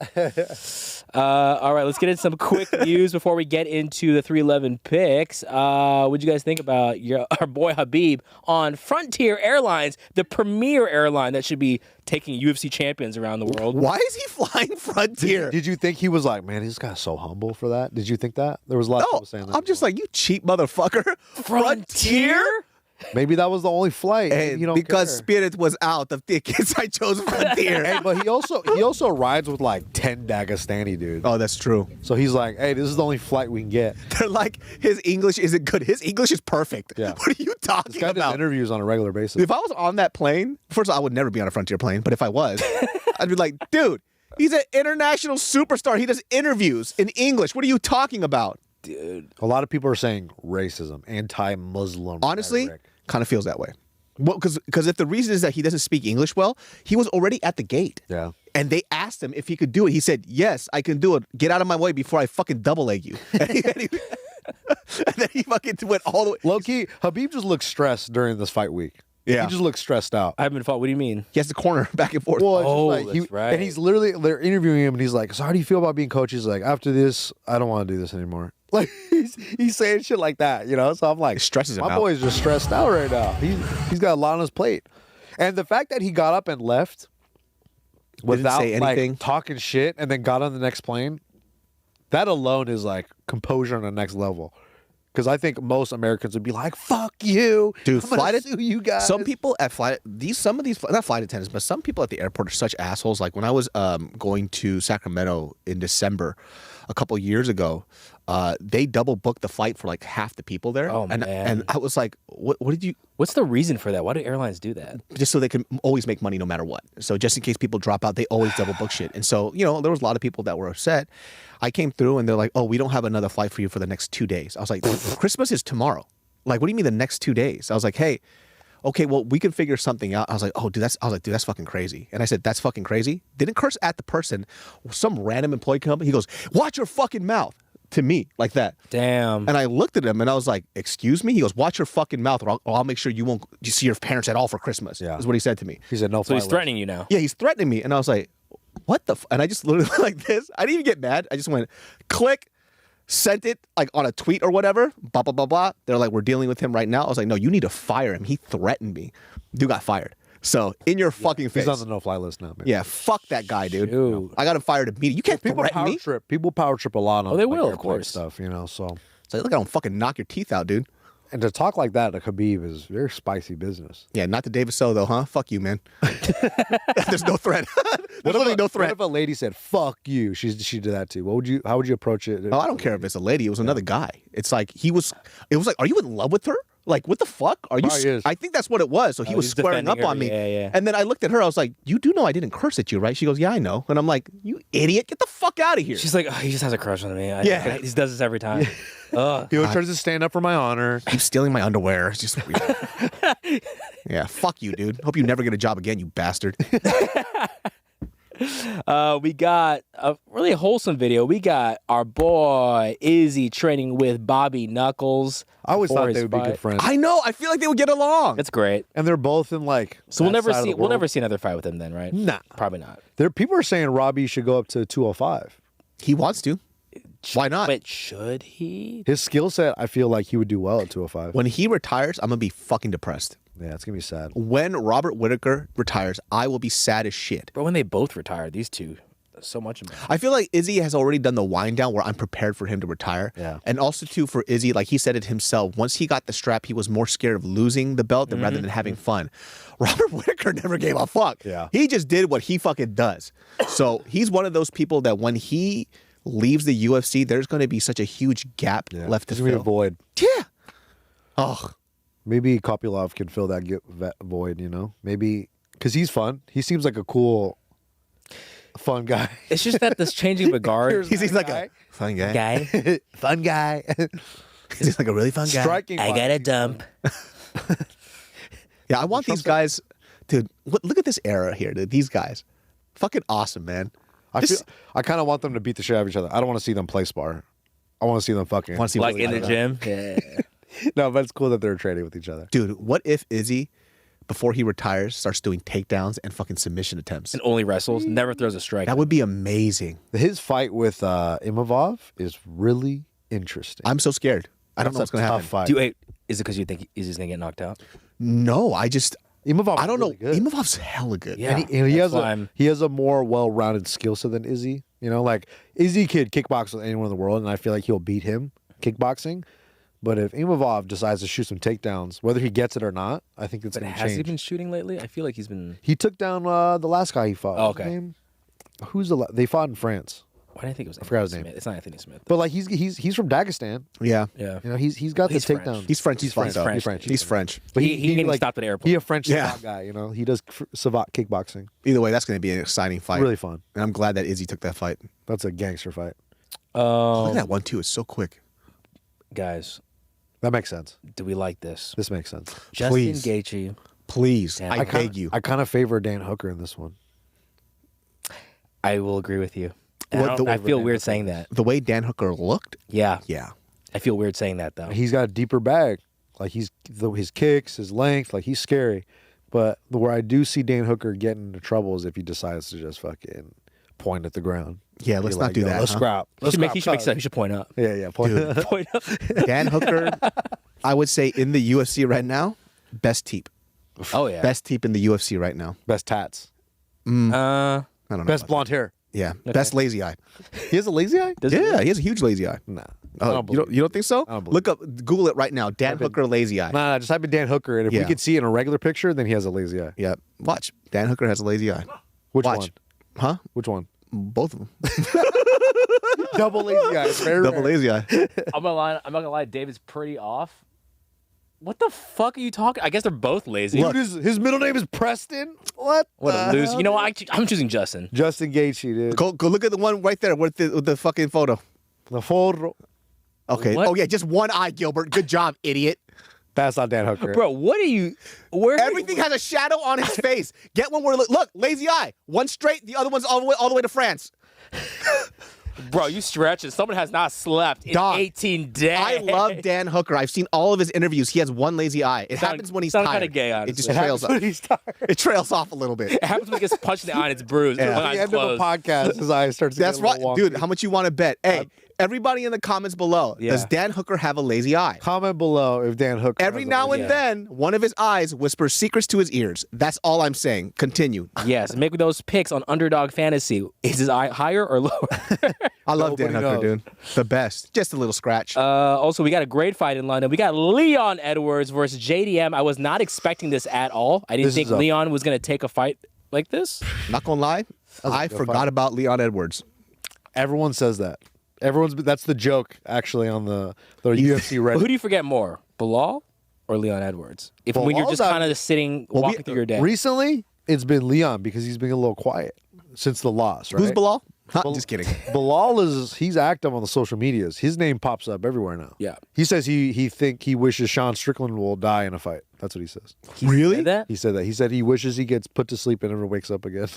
All right, let's get into some quick news before we get into the 311 picks. What'd you guys think about our boy Khabib on Frontier Airlines, the premier airline that should be taking UFC champions around the world? Why is he flying Frontier? Did you think he was like, man, this guy's so humble for that? Did you think that? There was a lot of No, people saying that. I'm just like, you cheap motherfucker. Frontier? maybe that was the only flight. Maybe And you don't because care. Spirit was out of tickets, I chose Frontier. Hey, but he also rides with like 10 Dagestani dudes. Oh, that's true. So he's like, hey, this is the only flight we can get. They're like, his English isn't good. His English is perfect. Yeah. What are you This talking guy does about? interviews on a regular basis. If I was on that plane, first of all, I would never be on a Frontier plane, but if I was, I'd be like, dude, he's an international superstar. He does interviews in English. What are you talking about? Dude. A lot of people are saying racism, anti-Muslim. Honestly, rhetoric. kind of feels that way. Well, because if the reason is that he doesn't speak English well, he was already at the gate. Yeah. And they asked him if he could do it. He said, yes, I can do it. Get out of my way before I fucking double leg you. And then he fucking went all the way. Low key, Khabib just looks stressed during this fight week. Yeah. He just looks stressed out. I haven't been fought. What do you mean? He has the corner back and forth. Well, it's just Oh, like that's right. And he's literally, they're interviewing him, and he's like, so how do you feel about being coach? He's like, after this, I don't want to do this anymore. Like, he's saying shit like that, So I'm like, It stresses him my out. boy's just stressed out right now. He's got a lot on his plate. And the fact that he got up and left without say anything. like talking shit and then got on the next plane, that alone is like composure on the next level. Because I think most Americans would be like, "Fuck you, Dude, I'm gonna flight sue you guys." Some people at some of these not flight attendants, but some people at the airport are such assholes. Like when I was going to Sacramento in December a couple years ago, they double booked the flight for like half the people there. Oh, and man. I was like, what did you? What's the reason for that? Why do airlines do that? Just so they can always make money no matter what. So just in case people drop out, they always double book shit. And so, there was a lot of people that were upset. I came through and they're like, oh, we don't have another flight for you for the next 2 days. I was like, Christmas is tomorrow. Like, what do you mean the next 2 days? I was like, hey, okay, well, we can figure something out. I was like, dude, that's fucking crazy. And I said, that's fucking crazy. Didn't curse at the person. Some random employee come up. He goes, watch your fucking mouth. To me, like that. Damn. And I looked at him and I was like, excuse me? He goes, watch your fucking mouth or I'll make sure you see your parents at all for Christmas. Yeah. Is what he said to me. He said, "No." So he's flight threatening you now. Yeah, he's threatening me. And I was like, what the And I just literally went like this. I didn't even get mad. I just went, click, sent it like on a tweet or whatever. Blah, blah, blah, blah. They're like, we're dealing with him right now. I was like, no, you need to fire him. He threatened me. Dude got fired. So in your fucking face. He's on the no-fly list now, man. Yeah, fuck that guy, dude. Shoot. I got him fired immediately. You can't People threaten power me. trip. People power trip a lot on. Oh, they will, of airplane course. stuff. So It's like, look, I don't fucking knock your teeth out, dude. And to talk like that to Khabib is very spicy business. Yeah, not to David So though, huh? Fuck you, man. There's no threat. There's literally no threat. What if a lady said "fuck you"? She did that too. How would you approach it? Oh, I don't care if it's a lady. It was another guy. It's like it was like, are you in love with her? Like, what the fuck? Are you? I think that's what it was. So he was squaring up on me. Yeah. And then I looked at her. I was like, you do know I didn't curse at you, right? She goes, yeah, I know. And I'm like, you idiot. Get the fuck out of here. She's like, oh, he just has a crush on me. Yeah. He does this every time. He always tries to stand up for my honor. Keep stealing my underwear. It's just weird. Yeah, fuck you, dude. Hope you never get a job again, you bastard. We got a really wholesome video. We got our boy Izzy training with Bobby Knuckles. I always thought they would be good friends. I know. I feel like they would get along. That's great. And they're both in like. So we'll never see another fight with them then, right? Nah, probably not. People are saying Robbie should go up to 205. He wants to. Why not? But should he? His skill set, I feel like he would do well at 205. When he retires, I'm gonna be fucking depressed. Yeah, it's gonna be sad. When Robert Whittaker retires, I will be sad as shit. But when they both retire, these two, so much of it. I feel like Izzy has already done the wind down where I'm prepared for him to retire. Yeah. And also too for Izzy, like he said it himself, once he got the strap, he was more scared of losing the belt than rather than having fun. Robert Whittaker never gave a fuck. Yeah. He just did what he fucking does. So he's one of those people that when he leaves the UFC, there's going to be such a huge gap left to There's gonna be a fill. void. Yeah. Ugh. Maybe Kopylov can fill that void, you know? Maybe, because he's fun. He seems like a cool, fun guy. It's just that this changing of guard. He's like a fun guy. Fun guy. He's like a really fun guy. Striking. I got a dump. Yeah, I want these guys, dude. Look at this era here, dude. These guys, fucking awesome, man. I kind of want them to beat the shit out of each other. I don't want to see them play spar. I want to see them fucking. Like in the gym. Yeah. No, but it's cool that they're training with each other. Dude, what if Izzy, before he retires, starts doing takedowns and fucking submission attempts? And only wrestles, never throws a strike. That would be amazing. His fight with Imavov is really interesting. I'm so scared. I don't know what's going to happen. Fight. Is it because you think Izzy's going to get knocked out? No, I just. Imavov, I don't really know. Good. Imavov's hella good. Yeah. And he has a more well-rounded skill set than Izzy. You know, like Izzy could kickbox with anyone in the world, and I feel like he'll beat him kickboxing. But if Imavov decides to shoot some takedowns, whether he gets it or not, I think it's going to change. Has he been shooting lately? I feel like he's been. He took down the last guy he fought. Oh, What's his okay. name? Who's they fought in France. Why did I think it was? I forgot his name. Smith. It's not Anthony Smith. But like he's from Dagestan. Yeah. Yeah. You know, he's got He's the French. takedown. He's French. He's French. French. He's French. But He can like, stop at the airport. He a French Yeah. Savate guy, you know. He does Savate kickboxing. Either way, that's going to be an exciting fight. Really fun. And I'm glad that Izzy took that fight. That's a gangster fight. Look at that one, too. It's so quick. Guys, That makes sense. do we like this? This makes sense. Justin Please. Gaethje. Please. Yeah. I beg you. I kind of favor Dan Hooker in this one. I will agree with you. And What the- I feel weird saying that. The way Dan Hooker looked, Yeah. yeah. I feel weird saying that, though. He's got a deeper bag. Like his kicks, his length, like he's scary. But where I do see Dan Hooker getting into trouble is if he decides to just fucking point at the ground. Yeah, let's Be not like, do "Yo, that. Let's huh? scrap. He Let's should make scrap, sense. He should point up. Yeah, point. Point up. Dan Hooker, I would say in the UFC right now, best teep. Oh, yeah. Best teep in the UFC right now. Best tats. Uh, I don't know. Best about blonde hair. that. Yeah. Best lazy eye. He has a lazy eye? does he? Yeah, he has a huge lazy eye. Nah. Oh, you don't think so? I don't believe Look up, Google it right now. Dan Hooker lazy eye. Nah, just type in Dan Hooker, and if we Yeah. could see it in a regular picture, then he has a lazy eye. Yeah, watch. Dan Hooker has a lazy eye. Which Watch. one? Huh? Which one? Both of them. Double lazy eye. Very Double rare. lazy eye. I'm not gonna lie. David's pretty off. What the fuck are you talking? I guess they're both lazy. Dude, his middle name is Preston. What? What the a loser. hell? You know what? I'm choosing Justin. Justin Gaethje, dude. Go look at the one right there with the fucking photo. The forro. Okay. What? Oh yeah, just one eye, Gilbert. Good job, idiot. That's not Dan Hooker. Bro, what are you? Where? Everything has a shadow on his face. Get one where look, lazy eye. One straight, the other one's all the way to France. Bro, you stretch it. Someone has not slept in Dog. 18 days. I love Dan Hooker. I've seen all of his interviews. He has one lazy eye. It happens when he's sound tired. kinda gay, honestly. It just It trails off. He's tired. It trails off a little bit. It happens when he gets punched in the eye and it's bruised. Yeah. One At the eye's end of a closed. podcast, his eye starts to That's get a right, little dude. wonky. How much you want to bet? Hey, everybody in the comments below, Yeah. does Dan Hooker have a lazy eye? Comment below if Dan Hooker. Every has a now lazy and eye. then, one of his eyes whispers secrets to his ears. That's all I'm saying. Continue. Yes, make those picks on Underdog Fantasy. Is his eye higher or lower? I love Dan Nobody Hooker, knows. dude. The best. Just a little scratch. Also, we got a great fight in London. We got Leon Edwards versus JDM. I was not expecting this at all. I didn't This think is a- Leon was going to take a fight like this. Not gonna lie, I good forgot fight. about Leon Edwards. Everyone says that. That's the joke actually on the UFC Reddit. Who do you forget more, Bilal or Leon Edwards? When you're Bilal's just out- kind of sitting, walking through your day. Recently, it's been Leon because he's been a little quiet since the loss. Right? Who's Bilal? Huh, Bal- just kidding. Bilal he's active on the social medias. His name pops up everywhere now. Yeah. He says he wishes Sean Strickland will die in a fight. That's what he says. Really? Said that? He said that. He said he wishes he gets put to sleep and never wakes up again.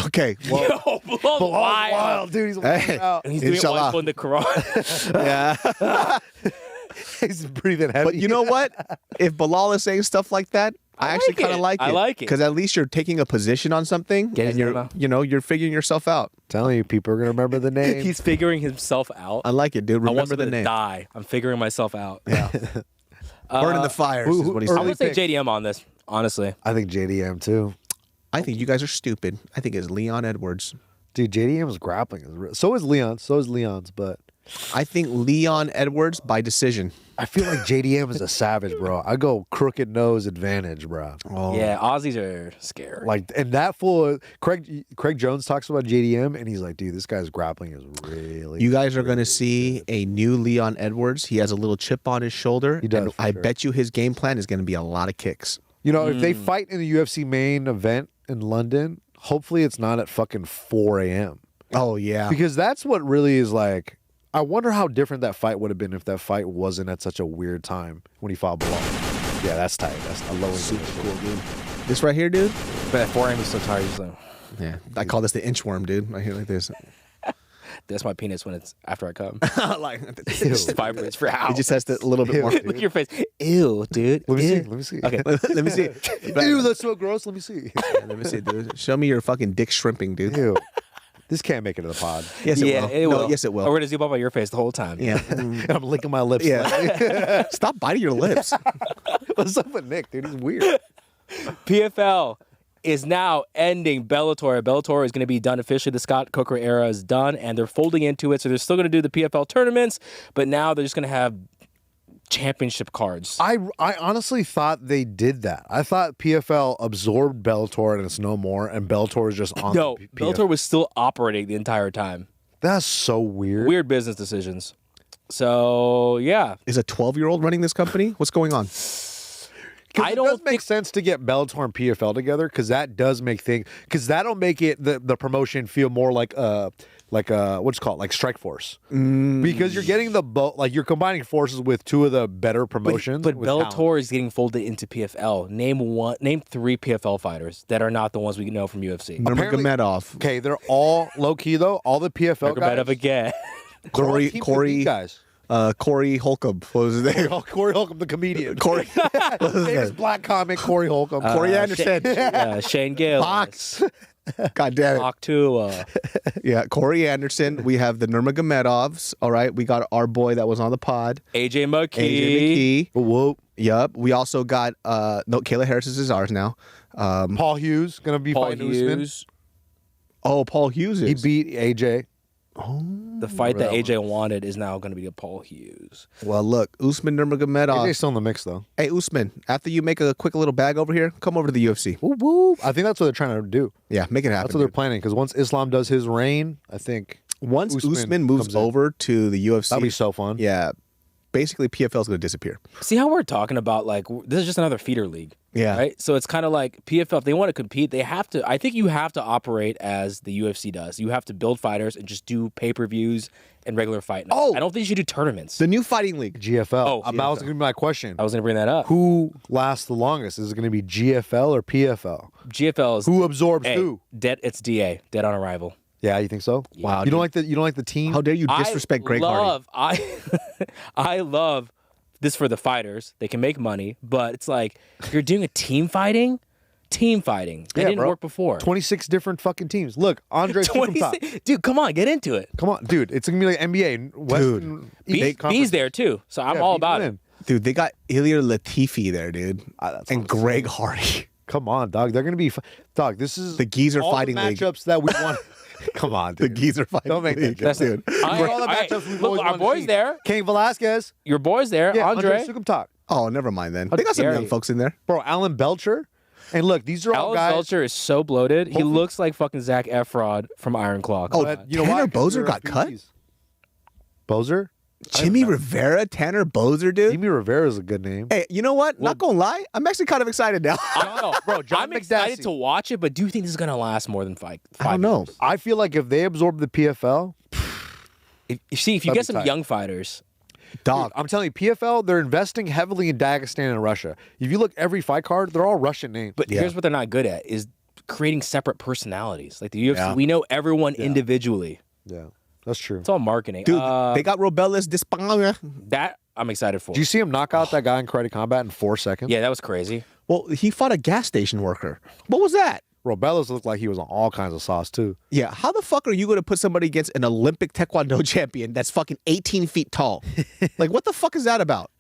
Okay. Well, Yo, Bilal's wild. dude. He's Hey. out. And he's doing Inshallah. it in the Quran. yeah. He's breathing heavy. But you know what? If Bilal is saying stuff like that, I actually like kind it. of like it. I like it. Because at least you're taking a position on something Get his and you're, name out. you're figuring yourself out. telling you, people are gonna remember the name. He's figuring himself out. I like it, dude. I want Remember the someone to name. die. I'm figuring myself out. Yeah. Burn in the fires who- is what he's who- I'm saying. going to say pick. JDM on this, honestly. I think JDM too. I think you guys are stupid. I think it's Leon Edwards. Dude, JDM's grappling is real. So is Leon. So is Leon's. But I think Leon Edwards by decision. I feel like JDM is a savage, bro. I go crooked nose advantage, bro. Oh. Yeah, Aussies are scared. Like, and that fool, Craig Jones talks about JDM, and he's like, dude, this guy's grappling is really. You guys are going to see a new Leon Edwards. He has a little chip on his shoulder. He does, And for I sure. bet you his game plan is going to be a lot of kicks. You know, if they fight in the UFC main event in London, hopefully it's not at fucking 4 a.m. Oh, yeah. Because that's what really is like. I wonder how different that fight would have been if that fight wasn't at such a weird time when he fought Bilal. Yeah, that's tight. That's a low Super cool, dude. This right here, dude? But at 4 a.m. he's so tired. He's like, Yeah. I call this the inchworm, dude. Right here like this. that's my penis when it's after I come. like, It just vibrates for hours. it just has to a little bit Ew, more. dude. Look at your face. Ew, dude. Let me see. Ew. Let me see. Okay. Let me see. Ew, that's so gross. Let me see. Let me see, dude. Show me your fucking dick shrimping, dude. Ew. This can't make it to the pod. Yes, it Yeah, will. it No, will. yes, it will. We're going to zoom up on your face the whole time. Yeah. And I'm licking my lips. Yeah. Stop biting your lips. What's up with Nick, dude? He's weird. PFL is now ending Bellator. Bellator is going to be done officially. The Scott Coker era is done, and they're folding into it. So they're still going to do the PFL tournaments, but now they're just going to have championship cards. I honestly thought they did that. I thought PFL absorbed Bellator and it's no more, and Bellator is just on. No, the Bellator was still operating the entire time. That's so weird. Weird business decisions. So, yeah. Is a 12-year-old running this company? What's going on? I It don't does make sense to get Bellator and PFL together because that does make things because that'll make it the promotion feel more like what's it called, like Strikeforce, because you're getting the like you're combining forces with two of the better promotions. But with Bellator talent. is getting folded into PFL. Name 3 PFL fighters that are not the ones we know from UFC. Apparently- Nurmagomedov. Okay, they're all low key though. All the PFL guys. Nurmagomedov again. they're all Corey- Team Corey- 50 guys. Corey Holcomb. What was his name? Corey Holcomb, the comedian. Corey. Famous black comic Corey Holcomb. Corey Anderson. Shane Gill. Fox. God damn it. Octua. Yeah, Corey Anderson. We have the Nurmagomedovs. All right. We got our boy that was on the pod, AJ AJ McKee. McKee. Whoop. Yup. We also got no, Kayla Harris is ours now. Paul Hughes gonna be Paul fighting Usman. Hughes. Oh, Paul Hughes is. He beat AJ. The fight that Really? AJ wanted is now going to be a Paul Hughes. Well, look, Usman Nurmagomedov. AJ's still in the mix though. Hey, Usman, after you make a quick little bag over here, come over to the UFC. Whoop, whoop. I think that's what they're trying to do. Yeah, make it happen. That's what they're dude. planning. Because once Islam does his reign, I think Once Usman Usman moves comes in. over to the UFC, that'll be so fun. yeah, basically PFL is going to disappear. See how we're talking about, like, this is just another feeder league. Yeah. Right? So it's kind of like PFL, if they want to compete, they have to, I think you have to operate as the UFC does. You have to build fighters and just do pay-per-views and regular fight nights. Oh! I don't think you should do tournaments. The new fighting league. GFL. Oh, That was going to be my question. I was going to bring that up. Who lasts the longest? Is it going to be GFL or PFL? GFL is Who absorbs hey, who? it's DA, dead on arrival. Yeah, you think so? Wow, You don't like the team? How dare you disrespect Greg Hardy? I love this for the fighters. They can make money, but it's like you're doing a team fighting. team fighting. That didn't work before. 26 different fucking teams. Look, Andre Sukumtop. Dude, come on, get into it. Come on, dude. It's going to be like NBA. Western B's there too, so I'm all about it. Dude, they got Ilir Latifi there, dude. And Greg Hardy. Come on, dog. They're going to be... Dog, this is... The Geezer all fighting the matchups that we want... Come on, dude. The Geezer fighting Don't make league. that dude. All the matchups we've always our boys there. Cain Velasquez. Your boys there. Yeah, Andre Sukumtop. Oh, never mind then. They got some young folks in there. Bro, Alan Belcher. And look, these are all Alan guys... Belcher is so bloated. He looks like fucking Zac Efron from Iron Claw. Oh, you know Tanner Bozer got cut? Bozer? Jimmy Rivera, Tanner Bozer, dude. Jimmy Rivera is a good name. Hey, you know what? Not gonna lie, I'm actually kind of excited now. No, bro, I'm excited to watch it, but do you think this is gonna last more than 5 I don't know. years? I feel like if they absorb the PFL... If you get some young fighters... Dog. Dude, I'm telling you, PFL, they're investing heavily in Dagestan and Russia. If you look every fight card, they're all Russian names. But here's what they're not good at, is creating separate personalities. Like the UFC, we know everyone individually. Yeah, that's true. It's all marketing. Dude, they got Robelis Dispanga. That I'm excited for. Did you see him knock out that guy in Karate Combat in 4 seconds? Yeah, that was crazy. Well, he fought a gas station worker. What was that? Robelis looked like he was on all kinds of sauce, too. Yeah, how the fuck are you going to put somebody against an Olympic Taekwondo champion that's fucking 18 feet tall? Like, what the fuck is that about?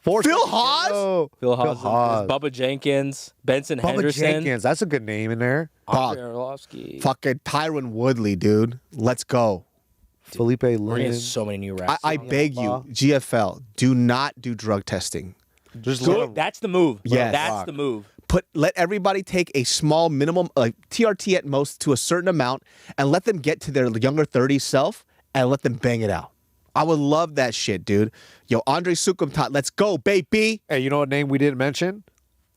Phil Haas? Oh, Phil Haas, Bubba Jenkins, Benson Bubba Henderson, Jenkins. That's a good name in there. Andre Arlovsky. Fucking Tyron Woodley, dude. Let's go. Felipe We're Lynn. getting so many new reps. I beg you, GFL, do not do drug testing. Just let him- That's the move. Yes. That's the move. Let everybody take a small minimum, like TRT at most, to a certain amount, and let them get to their younger 30s self and let them bang it out. I would love that shit, dude. Yo, Andre Sukumtop, let's go, baby. Hey, you know what name we didn't mention?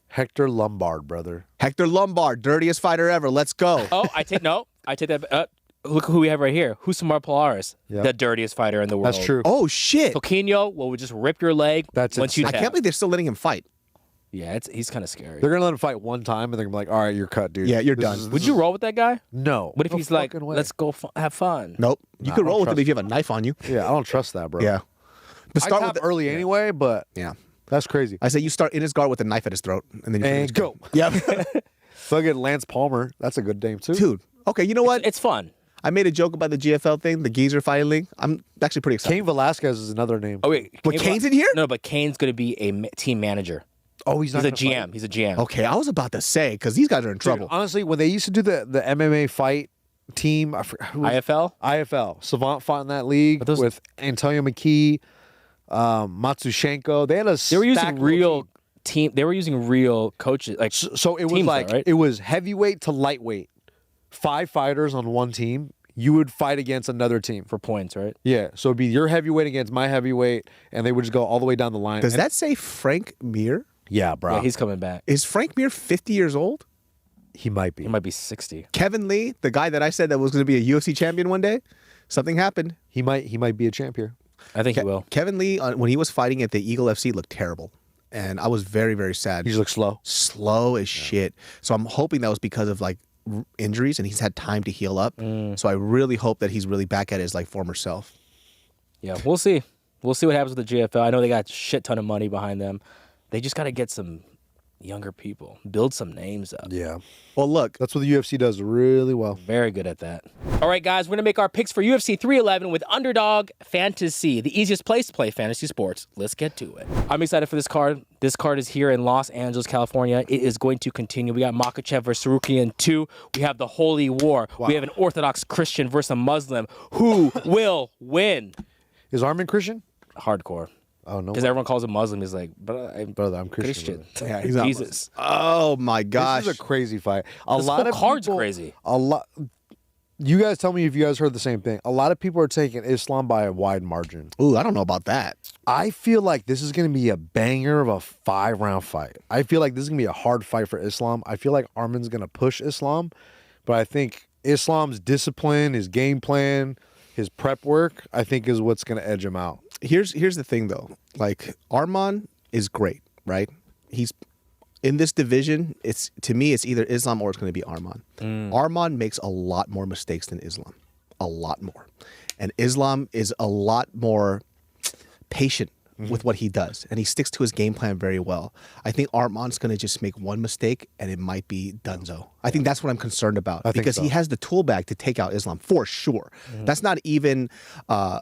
Hector Lombard, brother. Hector Lombard, dirtiest fighter ever. Let's go. Oh, I take that. Look who we have right here. Husamar Polaris, the dirtiest fighter in the world. That's true. Oh, shit. Coquinho will just rip your leg That's once it. you I tap. can't believe they're still letting him fight. Yeah, he's kind of scary. They're going to let him fight one time, and they're going to be like, all right, you're cut, dude. Yeah, you're This done. is- Would you roll with that guy? No. What if No he's like, fucking way. let's go have fun? Nope. You Nah, could I roll don't with him trust if you have a knife on you. Yeah, I don't trust that, bro. Yeah. But I start tap with early anyway, but Yeah. that's crazy. I say you start in his guard with a knife at his throat, and then you And go. Yeah. Fucking Lance Palmer. That's a good name, too. Dude. Okay, you know what? It's fun. I made a joke about the GFL thing, the Geezer fighting league. I'm actually pretty excited. Cain Velasquez is another name. Oh wait, But Kane's in here? No, but Kane's going to be a team manager. Oh, he's He's a not gonna GM. He's a GM. Okay, I was about to say, because these guys are in Dude, trouble. honestly, when they used to do the MMA fight team, I forgot, who was- IFL. IFL. Savant fought in that league But those- with Antonio McKee, Matsushenko. They had a They were using stacked real team. team. They were using real coaches. Like So it was teams, like though, right? it was heavyweight to lightweight. 5 fighters on one team. You would fight against another team. for points, right? Yeah, so it'd be your heavyweight against my heavyweight, and they would just go all the way down the line. Does And- that say Frank Mir? Yeah, bro. Yeah, he's coming back. Is Frank Mir 50 years old? he might be. He might be 60. Kevin Lee, the guy that I said that was going to be a UFC champion one day, something happened. He might be a champ here. I think he will. Kevin Lee, when he was fighting at the Eagle FC, looked terrible. And I was very, very sad. He just looks slow. Slow as shit. So I'm hoping that was because of like injuries and he's had time to heal up. So I really hope that he's really back at his like former self. Yeah, we'll see. We'll see what happens with the GFL. I know they got a shit ton of money behind them. They just got to get some younger people, build some names up. Yeah. Well, look, That's what the UFC does really well. Very good at that. All right, guys, we're going to make our picks for UFC 311 with Underdog Fantasy, the easiest place to play fantasy sports. Let's get to it. I'm excited for this card. This card is here in Los Angeles, California. It is going to continue. We got Makhachev versus Tsarukyan 2. We have the Holy War. We have an Orthodox Christian versus a Muslim. Who will win? Is Arman Christian? Hardcore. Oh no. Because everyone calls him Muslim. He's like, Brother, I'm Christian. yeah, he's not Jesus. Oh my gosh. This is a crazy fight. A This lot whole of card's people- crazy. A lot. You guys tell me if you guys heard the same thing. A lot of people are taking Islam by a wide margin. Ooh, I don't know about that. I feel like this is going to be a banger of a 5-round fight. I feel like this is going to be a hard fight for Islam. I feel like Arman's going to push Islam, but I think Islam's discipline, his game plan, his prep work, I think is what's going to edge him out. Here's the thing though. Like Arman is great, right? He's in this division. It's to me, it's either Islam or it's going to be Arman. Arman makes a lot more mistakes than Islam, a lot more, and Islam is a lot more patient with what he does, and he sticks to his game plan very well. I think Arman's going to just make one mistake, and it might be donezo. I think that's what I'm concerned about because he has the tool bag to take out Islam for sure. That's not even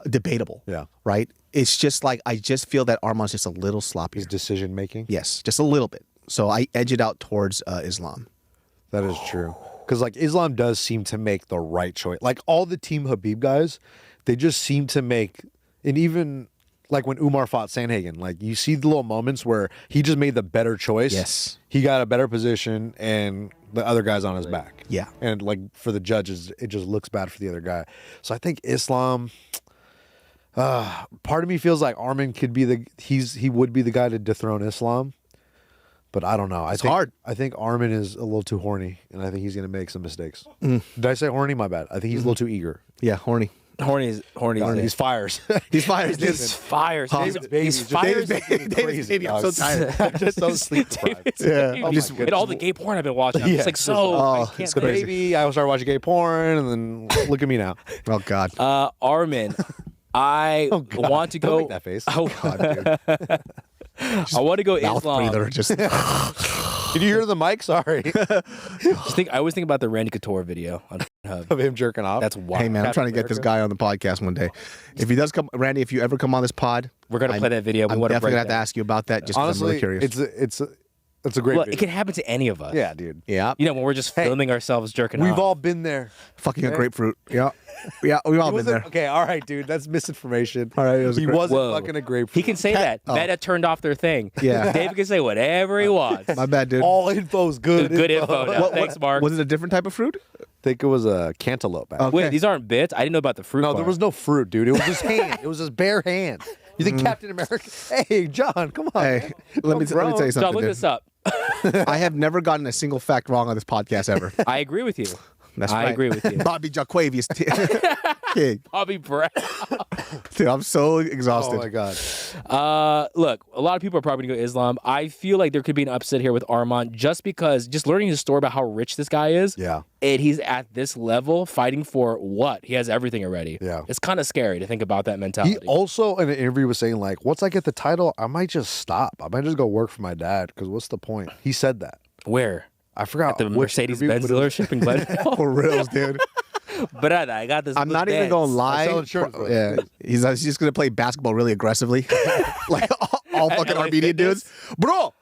debatable. Yeah. Right? It's just like I just feel that Arman's just a little sloppy. His decision making. Yes, just a little bit. So I edge it out towards Islam. That is true. Because like Islam does seem to make the right choice. Like all the Team Khabib guys, they just seem to make, and even like when Umar fought Sandhagen, like you see the little moments where he just made the better choice. Yes. He got a better position and the other guy's on his back. Yeah. And like for the judges, it just looks bad for the other guy. So I think Islam, part of me feels like Arman could be he would be the guy to dethrone Islam. But I don't know. It's hard. I think Arman is a little too horny, and I think he's going to make some mistakes. Did I say horny? My bad. I think he's a little too eager. Yeah, horny. Horny. He's fires. He's fires. He's fires. David's baby He's is just fires. David's baby. I'm so tired. I'm just so sleep deprived. Yeah. Oh Just, my and goodness. all the gay porn I've been watching. I'm Yeah. just like, so Oh, I can't it's think. crazy. Baby, I started watching gay porn, and then look at me now. Oh God. Arman, I want to Don't go. make that face. God, dude. I want to go Mouth Islam. breather. Just Did you hear the mic? Sorry. I always think about the Randy Couture video on Hub. Of him jerking off. That's wild. hey man, I'm trying to get this guy on the podcast one day. If he does come, Randy, if you ever come on this pod, We're gonna play that video. We I'm want to definitely break gonna have to that. ask you about that. Just 'cause I'm honestly, really curious. it's a great Look, it video. can happen to any of us. Yeah, dude. Yeah. You know, when we're just filming ourselves jerking off. We've all been there. Fucking a grapefruit. Yeah. Yeah. We've all He been there. wasn't- Okay, all right, dude. That's misinformation. All right, it was a he great- wasn't Whoa. fucking a grapefruit. He can say that. Meta turned off their thing. Yeah. David can say whatever he wants. My bad, dude. All info's good. Good info. Now. Thanks, Mark. Was it a different type of fruit? I think it was a cantaloupe. Actually. Wait, these aren't bits? I didn't know about the fruit No, part. there was no fruit, dude. It was his hand. It was his bare hand. You think Captain America? Hey, John, come on. Hey, man. let me tell you John, something. look dude. this up. I have never gotten a single fact wrong on this podcast ever. I agree with you. That's I right. agree with you. Bobby Jaquavius. King. Bobby Brown. Dude, I'm so Oh exhausted. my god. Look, a lot of people are probably going to go Islam. I feel like there could be an upset here with Arman just because, just learning his story about how rich this guy is. Yeah. And he's at this level fighting for what? He has everything already. Yeah. It's kind of scary to think about that mentality. He also in an interview was saying like, once I get the title, I might just stop. I might just go work for my dad because what's the point? He said that. Where? I forgot The which Mercedes-Benz interview, but it was- dealership in Glendale? For reals, dude. But I got this. I'm blue not even Benz. going to I sell lie. insurance, bro. Yeah, he's just going to play basketball really aggressively. Like all fucking LA Armenian Fitness. dudes. Bro.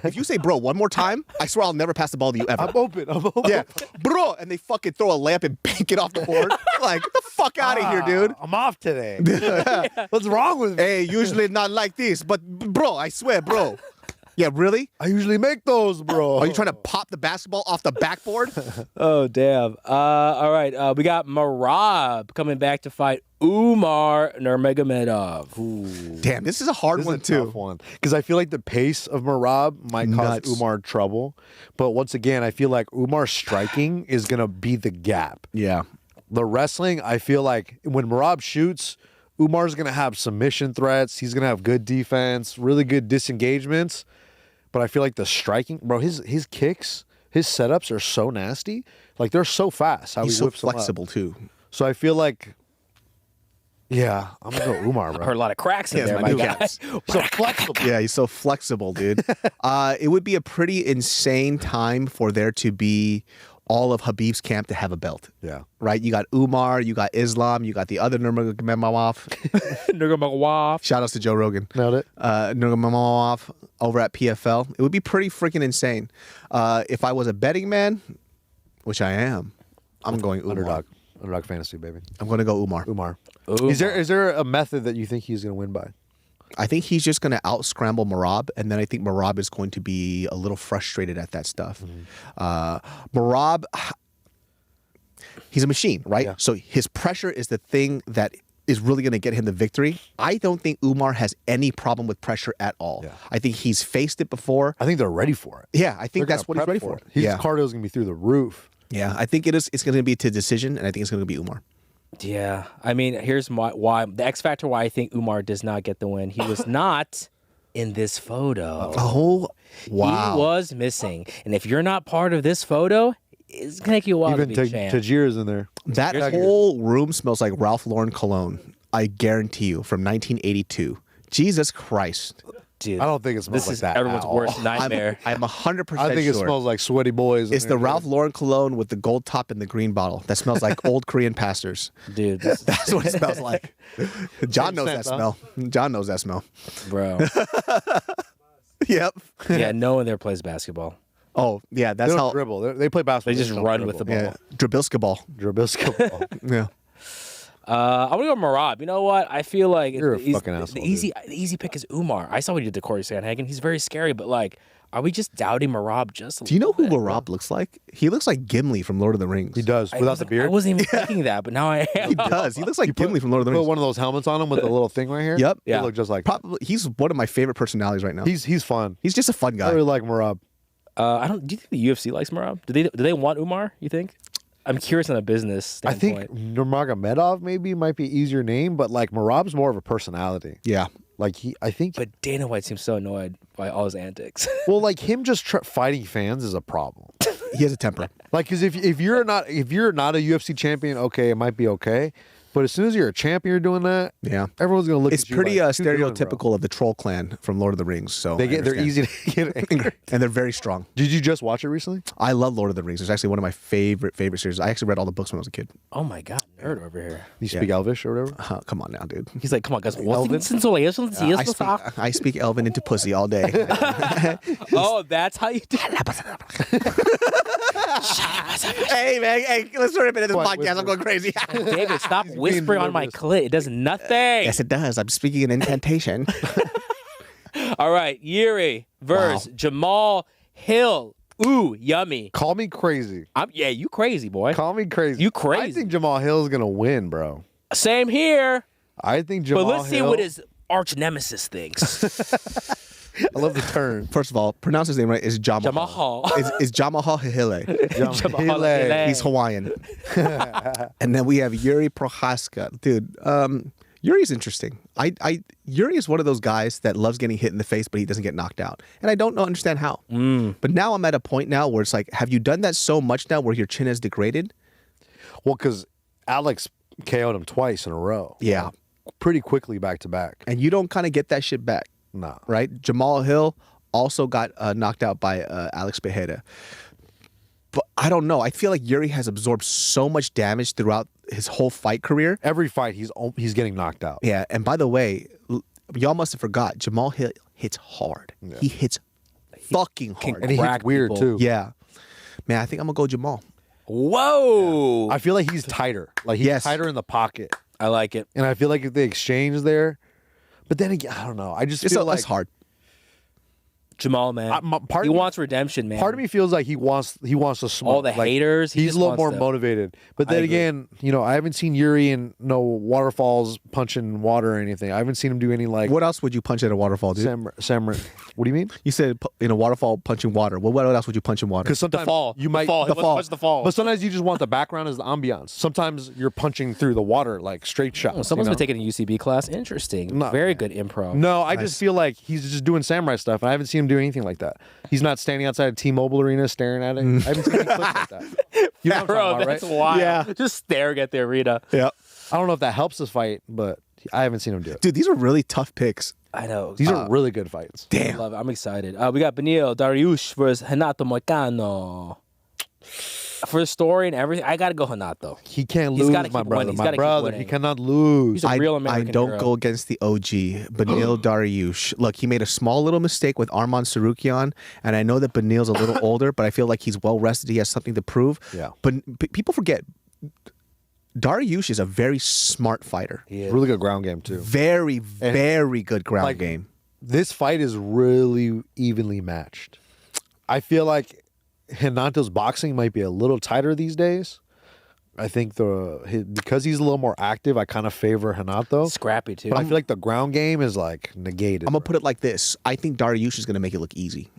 If you say bro one more time, I swear I'll never pass the ball to you ever. I'm open. Yeah, bro. And they fucking throw a lamp and bank it off the board. Like, get the fuck out of here, dude. I'm off today. What's wrong with me? Hey, usually not like this, but bro, I swear, bro. Yeah, really? I usually make those, bro. Are you trying to pop the basketball off the backboard? Oh, damn. All right. We got Merab coming back to fight Umar Nurmagomedov. Damn, this is a hard This one, is a too. tough one because I feel like the pace of Merab might cause Nuts. Umar trouble, but once again, I feel like Umar's striking is gonna be the gap. Yeah. The wrestling, I feel like when Merab shoots, Umar's gonna have submission threats. He's gonna have good defense, really good disengagements. But I feel like the striking, bro, his kicks, his setups are so nasty. Like they're so fast. How He's he so whips them up. flexible, too. So I feel like, yeah, I'm gonna go Umar, I bro. heard a lot of cracks in Yes, there, my my guy. kneecaps. So flexible. Yeah, he's so flexible, dude. It would be a pretty insane time for there to be all of Khabib's camp to have a belt. Yeah. Right? You got Umar, you got Islam, you got the other Nurmagomedov. Nurmagomedov. Shout outs to Joe Rogan. Nailed it. Nurmagomedov over at PFL. It would be pretty freaking insane. If I was a betting man, which I am, I'm going Umar. Underdog fantasy, baby. I'm going to go Umar. Umar. Umar. Is there a method that you think he's gonna win by? I think he's just going to out-scramble Merab, and then I think Merab is going to be a little frustrated at that stuff. Merab, he's a machine, right? Yeah. So his pressure is the thing that is really going to get him the victory. I don't think Umar has any problem with pressure at all. Yeah. I think he's faced it before. I think they're ready for it. Yeah, I think They're that's gonna what he's prep ready for. His Yeah. cardio's gonna be through the roof. Yeah, I think it is. It's going to be to decision, and I think it's going to be Umar. Yeah. I mean, here's why the X factor why I think Umar does not get the win. He was not in this photo. Oh, wow. He was missing. And if you're not part of this photo, it's going to take you a while Even to be champ. Tajir's in there. That whole room smells like Ralph Lauren cologne. I guarantee you, from 1982. Jesus Christ. Dude, I don't think it smells this like is that. everyone's at all. worst nightmare. I'm 100% I think it sure. smells like sweaty boys. It's the Ralph Lauren cologne with the gold top and the green bottle. That smells like old Korean pastors. Dude, That's what it smells like. John knows that smell. John knows that smell. bro. Yep. Yeah, no one there plays basketball. Oh, yeah, They that's don't how. dribble. They play basketball. They just don't run dribble. with the ball. Yeah, Drabilska ball. Dribble. Yeah. I'm gonna go Merab. You know what? I feel like You're a he's- fucking asshole, the easy pick is Umar. I saw what he did to Corey Sandhagen. He's very scary, but like, are we just doubting Merab just? Do you know who little bit, bro? Marab looks like? He looks like Gimli from Lord of the Rings. He does I without the wasn't- beard. I wasn't even thinking that, but now I am. He does. He looks like Gimli from Lord of the Put Rings. one of those helmets on him with the little thing right here. Yep. They Yeah. look just like. Probably, he's one of my favorite personalities right now. He's fun. He's just a fun I guy. really like Merab. I don't. Do you think the UFC likes Merab? Do they want Umar? You think? I'm curious on a business I standpoint. think Nurmagomedov maybe might be an easier name, but like Merab's more of a personality. Yeah. Like I think. But Dana White seems so annoyed by all his antics. Well, like him just fighting fans is a problem. He has a temper. Like, because if you're not a UFC champion, okay, it might be okay. But as soon as you're a champion, you're doing that. Yeah. Everyone's gonna look. It's at you pretty like, "Who's doing it, bro?" stereotypical of the Troll Clan from Lord of the Rings. So They're I understand. easy to get angry. And they're very strong. Did you just watch it recently? I love Lord of the Rings. It's actually one of my favorite series. I actually read all the books when I was a kid. Oh my god, nerd over here. You speak Elvish or whatever? Come on now, dude. He's like, come on, guys. Elven? I speak Elven into pussy all day. Oh, that's how you do it. Hey, man. Hey, let's rip it in this What, podcast. I'm going crazy. David, stop being whispering on my nervous. clit. It does nothing. Yes, it does. I'm speaking an incantation. All right, Yuri versus Jamal Hill. Ooh, yummy. Call me crazy. Yeah, you crazy, boy. Call me crazy. You crazy. I think Jamal Hill's gonna win, bro. Same here. I think Jamal But let's see Hill, what his arch nemesis thinks. I love the turn. First of all, pronounce his name right. It's Jamal. Jamal. It's Jamal Hihile. Jamal Hille. Hille. He's Hawaiian. And then we have Yuri Prohaska. Dude, Yuri's interesting. Yuri is one of those guys that loves getting hit in the face, but he doesn't get knocked out. And I don't understand how. But now I'm at a point now where it's like, have you done that so much now where your chin has degraded? Well, because Alex KO'd him twice in a row. Yeah. Pretty quickly back to back. And you don't kind of get that shit back. No. Right? Jamal Hill also got knocked out by Alex Pereira. But I don't know. I feel like Yuri has absorbed so much damage throughout his whole fight career. Every fight he's getting knocked out. Yeah, and by the way, y'all must have forgot, Jamal Hill hits hard. Yeah. He hits fucking hard. And he hits weird people. too. Yeah. Man, I think I'm going to go Jamal. Whoa. I feel like he's tighter. Like he's Yes. tighter in the pocket. I like it. And I feel like if they exchange there, but then again, I don't know. I just It's feel less like hard. Jamal, man. part he of me- wants redemption, man. Part of me feels like he wants to smoke. All the Like, haters, he He's just a little wants more to- motivated. But I then agree. again, I haven't seen Yuri in no waterfalls punching water or anything. I haven't seen him do any like What else would you punch at a waterfall, dude? What do you mean? You said in a waterfall punching water. Well, what else would you punch in water? Because sometimes fall. you might The fall. He wants to punch the fall. But sometimes you just want the background as the ambiance. Sometimes you're punching through the water like straight shots. Oh, someone's you know? been taking a UCB class. Interesting. No, Very man. good improv. No, I just feel like he's just doing samurai stuff. I haven't seen him do anything like that. He's not standing outside a T-Mobile arena staring at it. I haven't seen any clips like that. You know what I'm Bro, talking about, that's right? wild. Yeah. Just staring at the arena. Yeah. I don't know if that helps us fight, but I haven't seen him do it. Dude, these are really tough picks. I know. These are really good fights. I Damn. love it. I'm excited. We got Benil Dariush versus Renato Moicano. For the story and everything, I gotta go Renato. He can't He's lose, gotta my keep brother. winning. He's My gotta keep brother, winning. he cannot lose. He's a real American I don't hero. go against the OG, Benil Dariush. Look, he made a small little mistake with Arman Tsarukyan, and I know that Benil's a little older, but I feel like he's well rested. He has something to prove. Yeah. But people forget, Dariush is a very smart fighter. Really good ground game too. Very, very good ground like- game. This fight is really evenly matched. I feel like Renato's boxing might be a little tighter these days. I think because he's a little more active, I kind of favor Renato. Scrappy too. But I feel like the ground game is like negated. I'm going to put it like this. I think Dariush is going to make it look easy.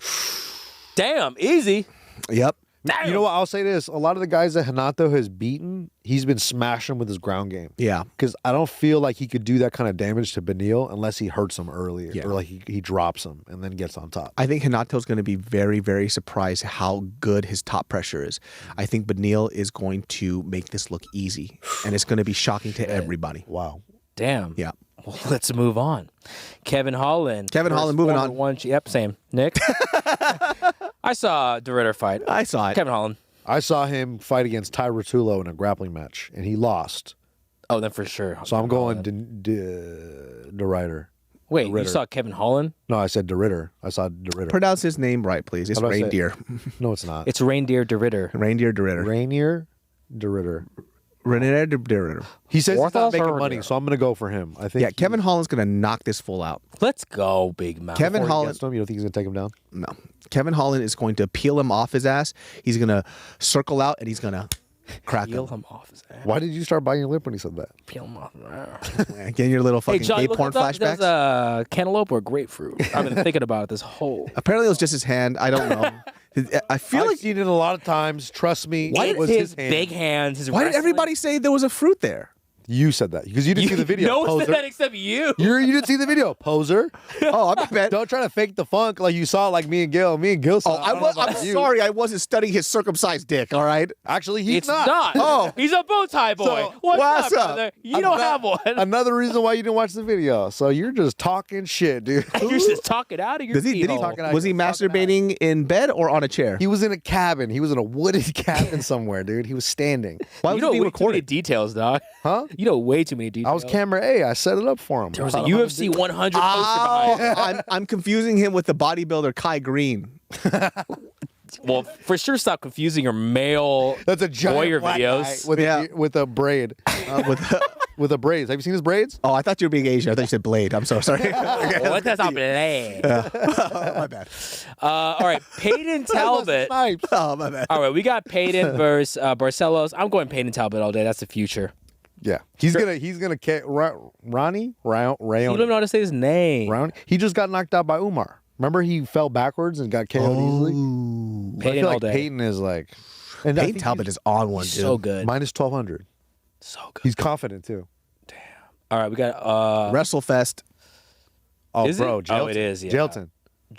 Damn, easy. Yep. Damn. You know what? I'll say this. A lot of the guys that Renato has beaten, he's been smashing with his ground game. Yeah. Because I don't feel like he could do that kind of damage to Benil unless he hurts him early Yeah. or like he drops him and then gets on top. I think Renato's going to be very, very surprised how good his top pressure is. I think Benil is going to make this look easy, and it's going to be shocking to everybody. Wow. Damn. Yeah. Well, let's move on. Kevin Holland. Kevin Holland, moving on. Yep, same. Nick? I saw De Ridder fight. I saw it. Kevin Holland. I saw him fight against Ty Rotullo in a grappling match, and he lost. Oh, then for sure. So I'm going De Ridder. Wait, De Ridder. you saw Kevin Holland? No, I said De Ridder. I saw De Ridder. Pronounce his name right, please. It's How do I say it? Reindeer. No, it's not. It's Reindeer De Ridder. Reindeer De Ridder. Rainier De Ridder. Reindeer De Ridder. He says he's not Orthos making or money, Ridder? so I'm going to go for him. I think. Yeah, Kevin Holland's going to knock this fool out. Let's go, big mouth. Kevin Holland. Against him, you don't think he's going to take him down? No. Kevin Holland is going to peel him off his ass. He's going to circle out and he's going to crack Peel him. him off his ass. Why did you start biting your lip when he said that? Peel him off his ass. Yeah, getting your little Hey, fucking John, gay look porn at that. flashbacks. There's cantaloupe or grapefruit. I've been thinking about it this whole. Apparently, it was just his hand. I don't know. I feel I've like. seen it a lot of times. Trust me. Why it did was his hand. big hands? His Why did wrestling- everybody say there was a fruit there? You said that because you didn't see the video. No one Poser. said that except you. You didn't see the video, poser. Oh, I bet. Don't try to fake the funk like you saw like me and Gil. Me and Gil saw. Oh, it. I don't know I'm about you. sorry. I wasn't studying his circumcised dick. All right. Actually, he's It's not. Oh. He's a bow tie boy. So, what's up, up? brother? You don't have one. Another reason why you didn't watch the video. So you're just talking shit, dude. You're just talking out of your Did he? hole. Was he masturbating in bed or on a chair? He was in a cabin. He was in a wooded cabin somewhere, dude. He was standing. Why You was know he being way too many recorded? details, dog. Huh? You know way too many details. I was camera A. I set it up for him. There was a UFC 100 poster Oh, behind it. I'm confusing him with the bodybuilder Kai Green. Well, for sure, stop confusing your male That's a giant warrior black videos. guy with Yeah. with a braid. With a braids. Have you seen his braids? Oh, I thought you were being Asian. I thought you said blade. I'm so sorry. What does that mean? My bad. All right, Peyton Talbot. Snipes. Oh, my bad. All right, we got Peyton versus Barcelos. I'm going Peyton Talbot all day. That's the future. Yeah, he's gonna Ronnie You don't even know how to say his name. Ronnie. He just got knocked out by Umar. Remember, he fell backwards and got KO'd easily. I Peyton feel all like day. Peyton is like, and I Peyton think Talbot is on one, dude. So good. minus 1200. So good. He's confident too. All right, we got WrestleFest. Oh, Is bro, it? Jelton. Oh, it is, yeah. Jelton.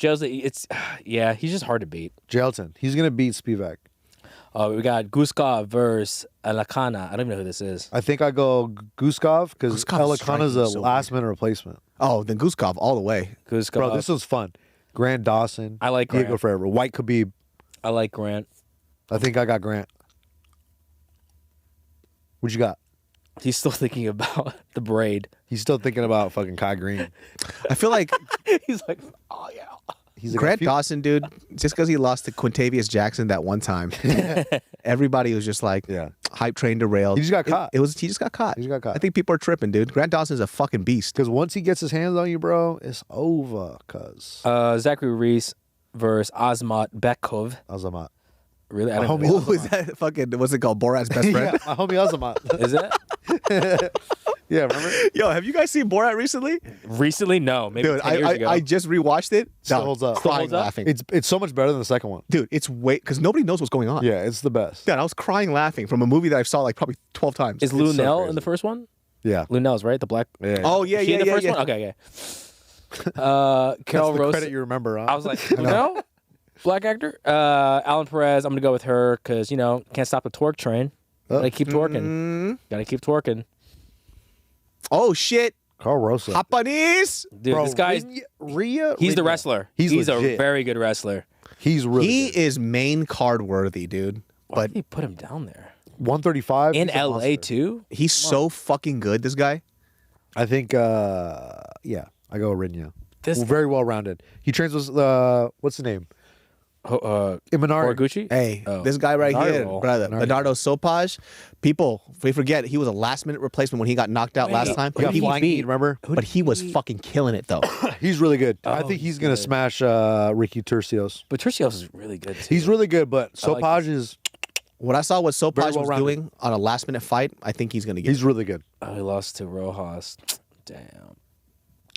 Jose. It's yeah, he's just hard to beat. Jelton. He's gonna beat Spivak. We got Guskov versus Alakana. I don't even know who this is. I think I go Guskov because Guskov's Elikana's a striking so last-minute replacement. Oh, then Guskov all the way. Guskov. Bro, this was fun. Grant Dawson. I like Diego Grant. Forever. White Khabib. I like Grant. I think I got Grant. What you got? He's still thinking about the braid. He's still thinking about fucking Kai Green. I feel like He's like, oh yeah. He's like, Grant Dawson, dude, just because he lost to Quintavious Jackson that one time, everybody was just like, Yeah. hype train derailed. He just got caught. He just got caught. He just got caught. I think people are tripping, dude. Grant Dawson's a fucking beast. Because once he gets his hands on you, bro, it's over. Cause Zachary Reese versus Azmat Bekov. Azamat. Really? I My don't homie know. Who is that fucking, what's it called? Borat's best Yeah, friend? my homie Azamat. Is it? Yeah, remember? Yo, have you guys seen Borat recently? Recently? No. Maybe Dude, 10 years ago. I just rewatched it. Still Dog, holds up. Crying, holds up? laughing. It's so much better than the second one. Dude, it's because nobody knows what's going on. Yeah, it's the best. Dude, I was crying laughing from a movie that I saw like probably 12 times. Is so Lunel in crazy. the first one? Yeah. Lunel's right? The black. Yeah. Oh, yeah, Is she yeah, in the yeah, first yeah. one? Okay. That's Carol the Rose. credit you remember, huh? I was like, Lunel? Black actor? Alan Perez. I'm going to go with her because, can't stop the twerk train. Gotta keep twerking. Gotta keep twerking. Oh, shit. Carl Rosa. Japanese. Dude, Bro, this guy's. Rhea? He's the Rhea. wrestler. He's a legit. very good wrestler. He's really He good. is main card worthy, dude. Why But did they put him down there? 135. In he's a LA, monster. too? he's so fucking good, this guy. I think, yeah, I go Rinya. This Very well rounded. He trains with, what's the name? Imanari. Horiguchi? Hey, Oh. this guy right Bernardo. here, brother, Bernardo Sopaj. People, we forget he was a last-minute replacement when he got knocked out last time. He got But flying knee, remember? but he was fucking killing it, though. He's really good. I Oh, think he's he's going to good. smash Ricky Turcios. But Turcios is really good, too. He's really good, but I like Sopaj is, What I saw what Very Sopaj was well-rounded. doing on a last-minute fight, I think he's going to get he's really good. Oh, he lost to Rojas. Damn.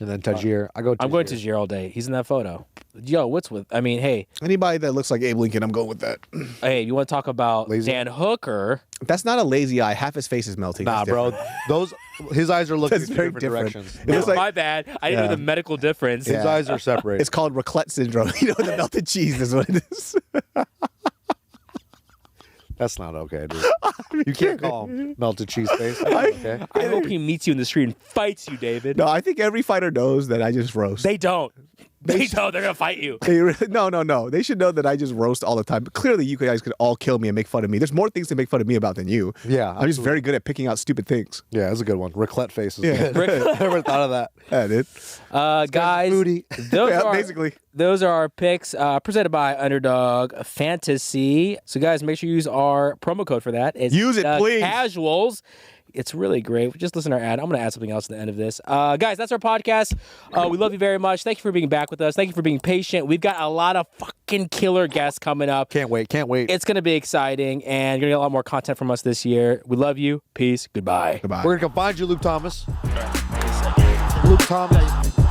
And then Tajir. I go Tajir. I'm going to Tajir all day. He's in that photo. Yo, what's with... I mean, hey, Anybody that looks like Abe Lincoln, I'm going with that. you want to talk about Lazy? Dan Hooker? That's not a lazy eye. Half his face is melting. Nah, That's bro. different. His eyes are looking That's in very different different. directions. It was like, My bad. I didn't know the medical difference. His eyes are separated. it's called raclette syndrome. You know, the melted cheese is what it is. That's not okay, dude. You can't call him melted cheese face. Okay. I hope he meets you in the street and fights you, David. No, I think every fighter knows that I just roast. They don't. They don't. They're gonna fight you. No. They should know that I just roast all the time. But clearly, you guys could all kill me and make fun of me. There's more things to make fun of me about than you. Yeah, I'm just very good at picking out stupid things. Yeah, that's a good one. Raclette face is good. I never thought of that. Yeah, dude. Guys, Basically. Those are our picks presented by Underdog Fantasy. So, guys, make sure you use our promo code for that. It's Use it, please. Casuals. It's really great. Just listen to our ad. I'm going to add something else at the end of this. Guys, that's our podcast. We love you very much. Thank you for being back with us. Thank you for being patient. We've got a lot of fucking killer guests coming up. Can't wait. It's going to be exciting, and you're going to get a lot more content from us this year. We love you. Peace. Goodbye. We're going to come find you, Luke Thomas. Luke Thomas.